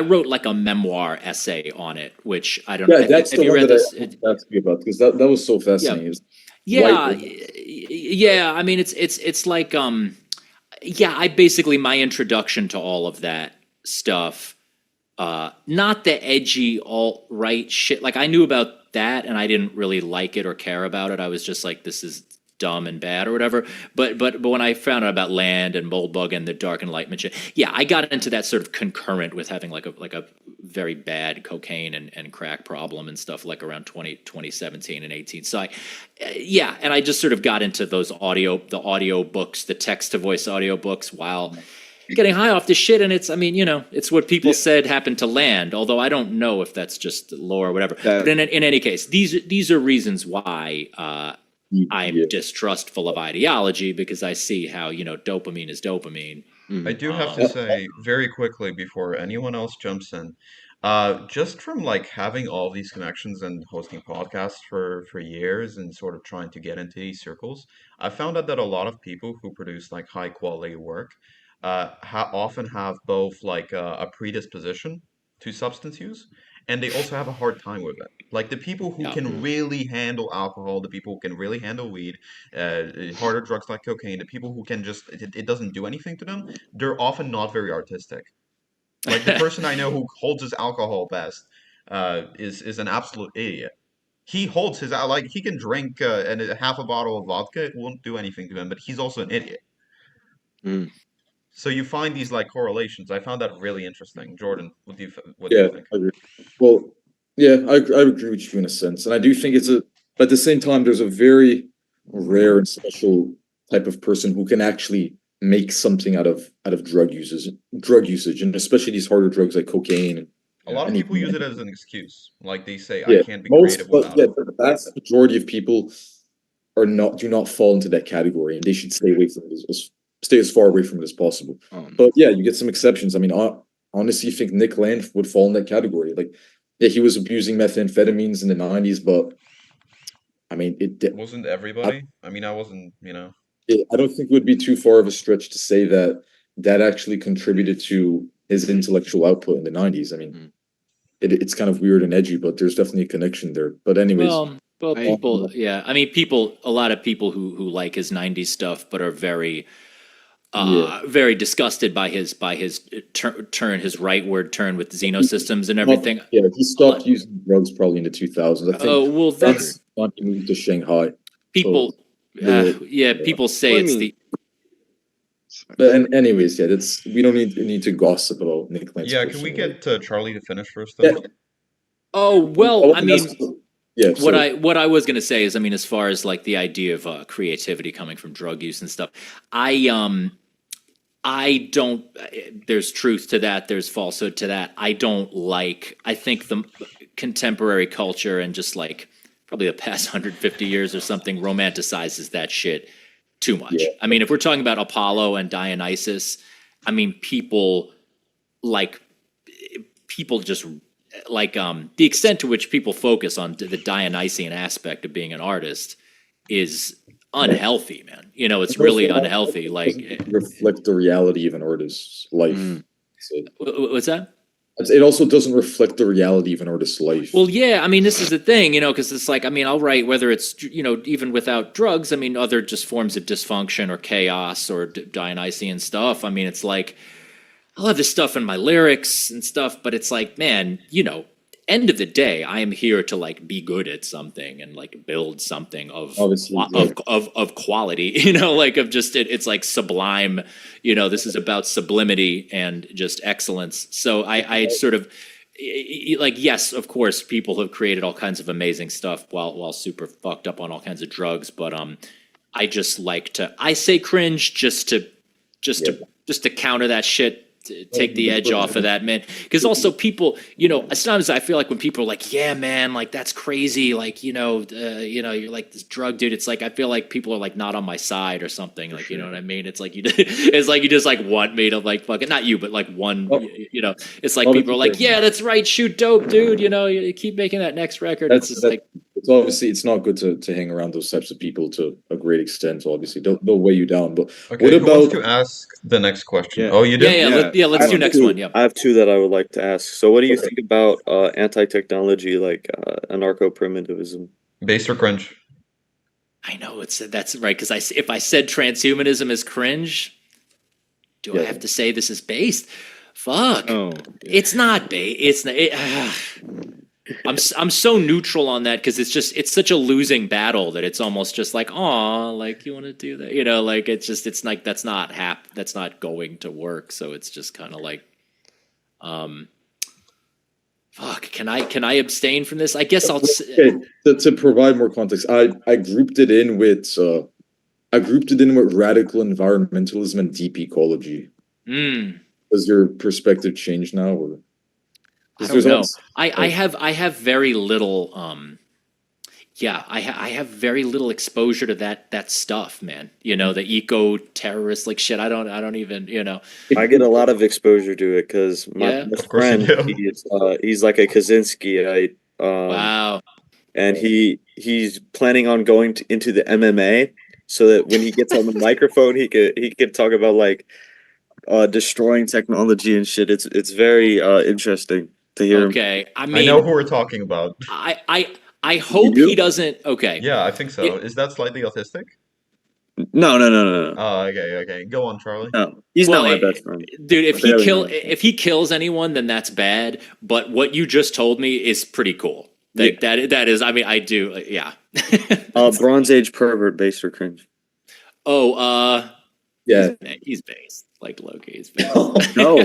wrote like a memoir essay on it, which I don't know. That's Have the you one read that this? I wanted to ask you about because that was so fascinating. Yeah, White- yeah. I mean, it's like I basically, my introduction to all of that stuff, not the edgy alt-right shit. Like, I knew about that and I didn't really like it or care about it. I was just like, this is dumb and bad or whatever. But when I found out about Land and Moldbug and the Dark Enlightenment shit, yeah, I got into that sort of concurrent with having like a very bad cocaine and crack problem and stuff, like around 2017 and 18. So and I just sort of got into the audio books, the text to voice audio books while getting high off this shit. And it's, I mean, it's what people said happened to Land, although I don't know if that's just lore or whatever. But in any case, these are reasons why I'm distrustful of ideology, because I see how, dopamine is dopamine. I do have to say very quickly before anyone else jumps in, just from like having all these connections and hosting podcasts for years and sort of trying to get into these circles, I found out that a lot of people who produce like high quality work often have both like a predisposition to substance use, and they also have a hard time with it. Like the people who Yeah. can really handle alcohol, the people who can really handle weed, harder drugs like cocaine, the people who can just it doesn't do anything to them, they're often not very artistic. Like the person I know who holds his alcohol best is an absolute idiot. He holds his like he can drink and half a bottle of vodka, it won't do anything to him, but he's also an idiot. Mm. So you find these like correlations. I found that really interesting. Jordan, what do Yeah, you think? I agree. Well, yeah, I agree with you in a sense, and I do think but at the same time, there's a very rare and special type of person who can actually make something out of drug usage, and especially these harder drugs like cocaine. And, A lot of and people even- use it as an excuse. Like they say, yeah, I can't be creative without it. the vast majority of people do not fall into that category, and they should stay away from it stay as far away from it as possible. But yeah, you get some exceptions. I mean, I honestly think Nick Land would fall in that category. Like, yeah, he was abusing methamphetamines in the 90s, but I mean, Wasn't everybody? I mean, I wasn't, I don't think it would be too far of a stretch to say that that actually contributed to his intellectual output in the 90s. I mean, it's kind of weird and edgy, but there's definitely a connection there. But anyways, Well, people, yeah. I mean, a lot of people who like his '90s stuff, but are very, very disgusted by his his rightward turn with Xenosystems and everything. yeah, he stopped using drugs probably in the 2000s. I think Oh well, that's not he moved to Shanghai. people. Yeah, people say Well, I it's mean- the. But anyways, yeah, we don't need to gossip about Nick Land's Yeah, can we personal get Charlie to finish first, though? Yeah. Oh well, I mean, yeah. what I was gonna say is, I mean, as far as like the idea of creativity coming from drug use and stuff, I don't. There's truth to that. There's falsehood to that. I think the contemporary culture and just like probably the past 150 years or something romanticizes that shit too much. Yeah. I mean, if we're talking about Apollo and Dionysus, I mean, people just like the extent to which people focus on the Dionysian aspect of being an artist is unhealthy, man. You know, it's really unhealthy. Like, reflect the reality of an artist's life. So what's that? it also doesn't reflect the reality of an artist's life. Well, yeah, I mean, this is the thing, you know, because it's like, I mean, I'll write whether it's, you know, even without drugs, I mean, other just forms of dysfunction or chaos or Dionysian stuff. I mean, it's like, I'll have this stuff in my lyrics and stuff, but it's like, man, you know, end of the day, I am here to like be good at something and like build something of Obviously, of quality, you know, like of just it's like sublime, you know, this is about sublimity and just excellence. So I sort of like, yes, of course, people have created all kinds of amazing stuff while super fucked up on all kinds of drugs, but I just like I say cringe just to counter that shit. To take the edge off of that, man. Because also people, you know, sometimes I feel like when people are like, "Yeah, man, like that's crazy," like you're like this drug dude. It's like I feel like people are like not on my side or something. Like you know what I mean? It's like you just like want me to like fucking not you, but like one. You know, it's like people are like, "Yeah, that's right, shoot dope, dude." You know, you keep making that next record. It's just like it's obviously it's not good to hang around those types of people to a great extent. Obviously, they'll weigh you down. But Okay, what who wants about to ask the next question? Yeah. Oh, you do? let's do next one. Yeah. I have two that I would like to ask. So, what do you think about anti-technology, like anarcho-primitivism? Based or cringe? I know that's right because if I said transhumanism is cringe, do I have to say this is based? Fuck. Oh, It's not based. I'm so neutral on that because it's such a losing battle that it's almost just like, oh, like you want to do that, you know, like it's like that's not going to work. So it's just kind of like, fuck. Can I abstain from this? I guess I'll. okay, to provide more context, I grouped it in with radical environmentalism and deep ecology. Does your perspective change now, or? I don't know. I have very little. I have very little exposure to that stuff, man. You know, the eco terrorist like shit. I don't even. You know. I get a lot of exposure to it because my Of course you friend, do. he's like a Kaczynski, Wow. and he's planning on going into the MMA so that when he gets on the microphone, he could talk about like destroying technology and shit. It's very interesting. to hear him. Okay, I I mean, know who we're talking about. I hope do? he doesn't. Okay, Yeah, I think so. It- Is that slightly autistic? No. Oh, okay. Go on, Charlie. No, he's well, not my best friend. dude, Barely know him. if he kills anyone, then that's bad. But what you just told me is pretty cool. That is. I mean, I do. Yeah. Bronze Age pervert, based or cringe. Oh, Yeah. he's based like Loki. He's based. No.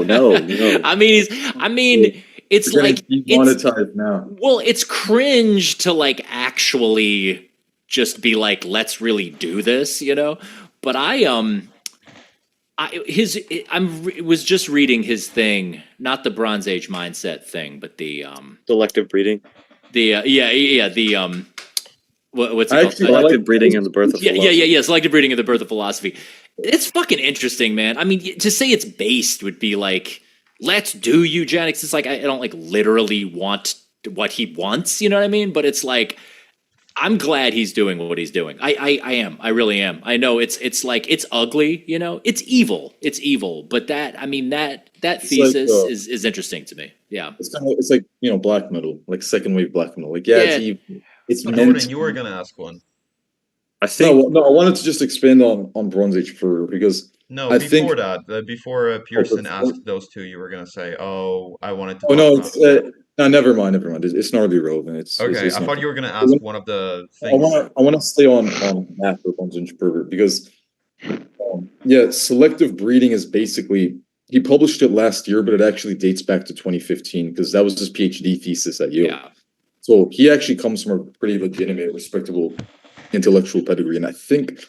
I mean, it's We're like getting it's demonetized now. well, it's cringe to like actually just be like, let's really do this, you know. But was just reading his thing, not the Bronze Age mindset thing, but the Selective breeding. what's it I called? actually Selective breeding and the birth of philosophy. Yeah. Selective breeding of the birth of philosophy. It's fucking interesting, man. I mean, to say it's based would be like, let's do eugenics. It's like I don't like literally want what he wants, you know what I mean? But it's like I'm glad he's doing what he's doing. I am. I really am. I know it's like it's ugly, you know. It's evil. But that thesis like, is interesting to me. Yeah. It's like black metal, like second wave black metal. Like Yeah. it's evil. It's meant. Jordan, you were gonna ask one. I think No, I wanted to just expand on Bronze Age for because No, I before think- that, before Pearson before- asked those two, you were gonna say, "Oh, I wanted to." oh no, talk it's about-" no, never mind. It's not really relevant. Okay, it's I not- thought you were gonna ask one of the things. I want to stay on that for Bronze Age pervert because selective breeding is basically he published it last year, but it actually dates back to 2015 because that was his PhD thesis at Yale. Yeah. So he actually comes from a pretty legitimate, respectable intellectual pedigree, and I think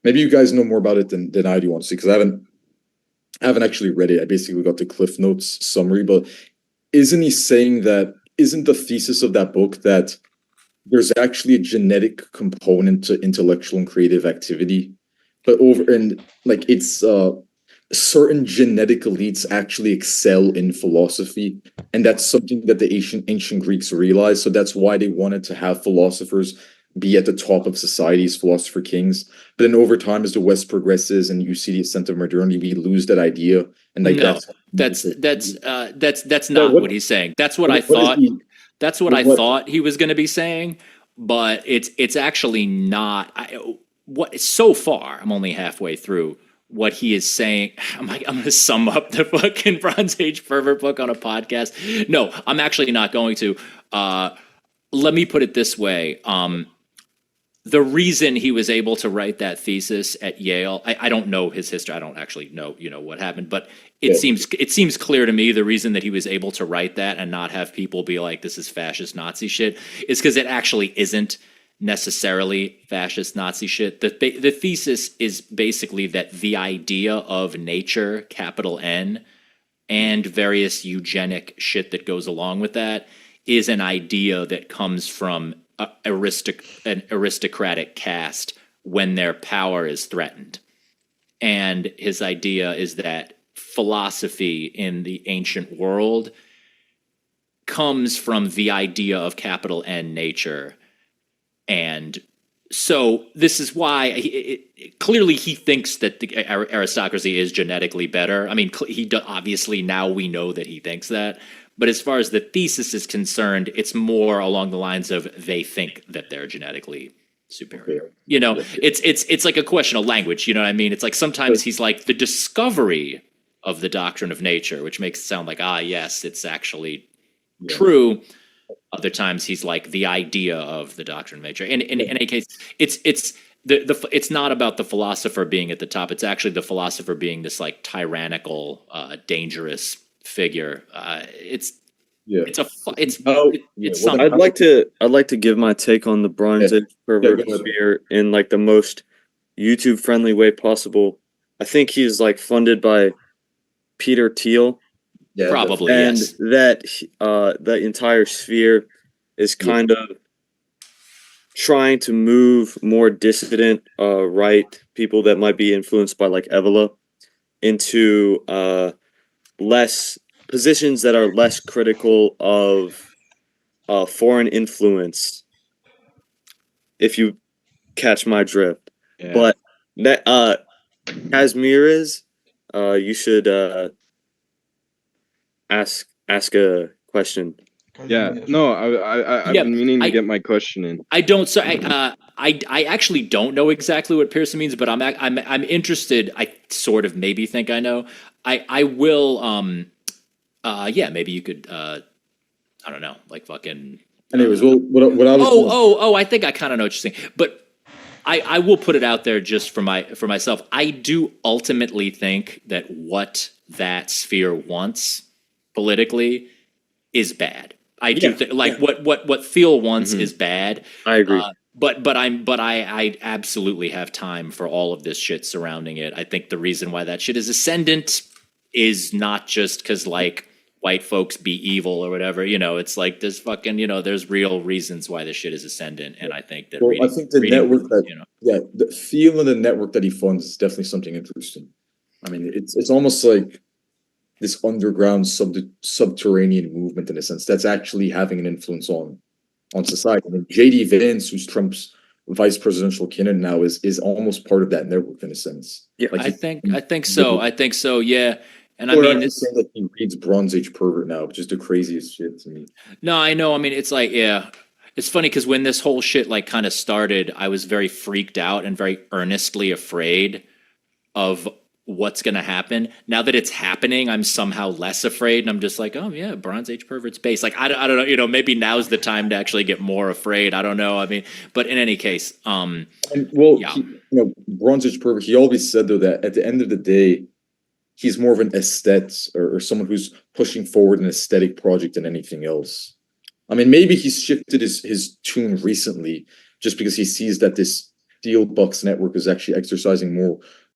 maybe you guys know more about it than I do, honestly, because I haven't actually read it. I basically got the Cliff Notes summary, but isn't he saying that? Isn't the thesis of that book that there's actually a genetic component to intellectual and creative activity, but it's certain genetic elites actually excel in philosophy, and that's something that the ancient Greeks realized. So that's why they wanted to have philosophers be at the top of society's philosopher kings. But then over time, as the West progresses and you see the ascent of modernity, we lose that idea. And like No, that's not what- what he's saying. That's what I What is thought. he- That's what I what- thought he was going to be saying, but it's actually not. What so far? I'm only halfway through what he is saying. I'm going to sum up the fucking Bronze Age pervert book on a podcast. No, I'm actually not going to. Let me put it this way. The reason he was able to write that thesis at Yale, I don't know his history. I don't actually know, what happened, but it seems clear to me the reason that he was able to write that and not have people be like, this is fascist Nazi shit, is because it actually isn't necessarily fascist Nazi shit. The thesis is basically that the idea of nature, capital N, and various eugenic shit that goes along with that is an idea that comes from an aristocratic caste when their power is threatened. And his idea is that philosophy in the ancient world comes from the idea of capital N nature. And so this is why clearly he thinks that the aristocracy is genetically better. I mean, obviously now we know that he thinks that. But as far as the thesis is concerned, it's more along the lines of they think that they're genetically superior. It's like a question of language. You know what I mean? It's like sometimes he's like the discovery of the doctrine of nature, which makes it sound like, yes, it's actually true. Other times he's like the idea of the doctrine of nature. And in any case, it's not about the philosopher being at the top. It's actually the philosopher being this like tyrannical, dangerous figure. It's something. I'd like to give my take on the Bronze Age pervert go ahead. sphere in like the most YouTube friendly way possible. I think he's like funded by Peter Thiel, Probably, and yes. that the entire sphere is kind of trying to move more dissident right people that might be influenced by like Evola into less positions that are less critical of foreign influence, if you catch my drift. Yeah. But that Kazmir is you should ask a question. Yeah, no, I've Yeah, been meaning to I- get my question in. I don't. So I actually don't know exactly what Pearson means, but I'm interested. I sort of maybe think I know. I will. Yeah, maybe you could. I don't know, like fucking. Anyways, well, what I was I think I kind of know what you're saying, but I will put it out there just for myself. I do ultimately think that what that sphere wants politically is bad. I do think what Thiel wants is bad. I agree. I absolutely have time for all of this shit surrounding it. I think the reason why that shit is ascendant is not just because like white folks be evil or whatever. You know, it's like there's fucking there's real reasons why this shit is ascendant, and I think that I think the network that the Thiel and the network that he funds is definitely something interesting. I mean, it's almost like this underground subterranean movement in a sense that's actually having an influence on society. I mean, JD Vance, who's Trump's vice presidential candidate now, is almost part of that network in a sense. Yeah, I think so. Yeah, and I Or mean, actually saying that he reads Bronze Age pervert now, which is the craziest shit to me. no, I know. I mean, it's like, yeah, it's funny because when this whole shit like kind of started, I was very freaked out and very earnestly afraid of what's going to happen. Now that it's happening, I'm somehow less afraid, and I'm just like, oh yeah, Bronze Age perverts base. Like I don't know, maybe now's the time to actually get more afraid. I don't know. I mean, but in any case, Bronze Age pervert. He always said though that at the end of the day, he's more of an aesthete or someone who's pushing forward an aesthetic project than anything else. I mean, maybe he's shifted his tune recently just because he sees that this Steel Bucks network is actually exercising more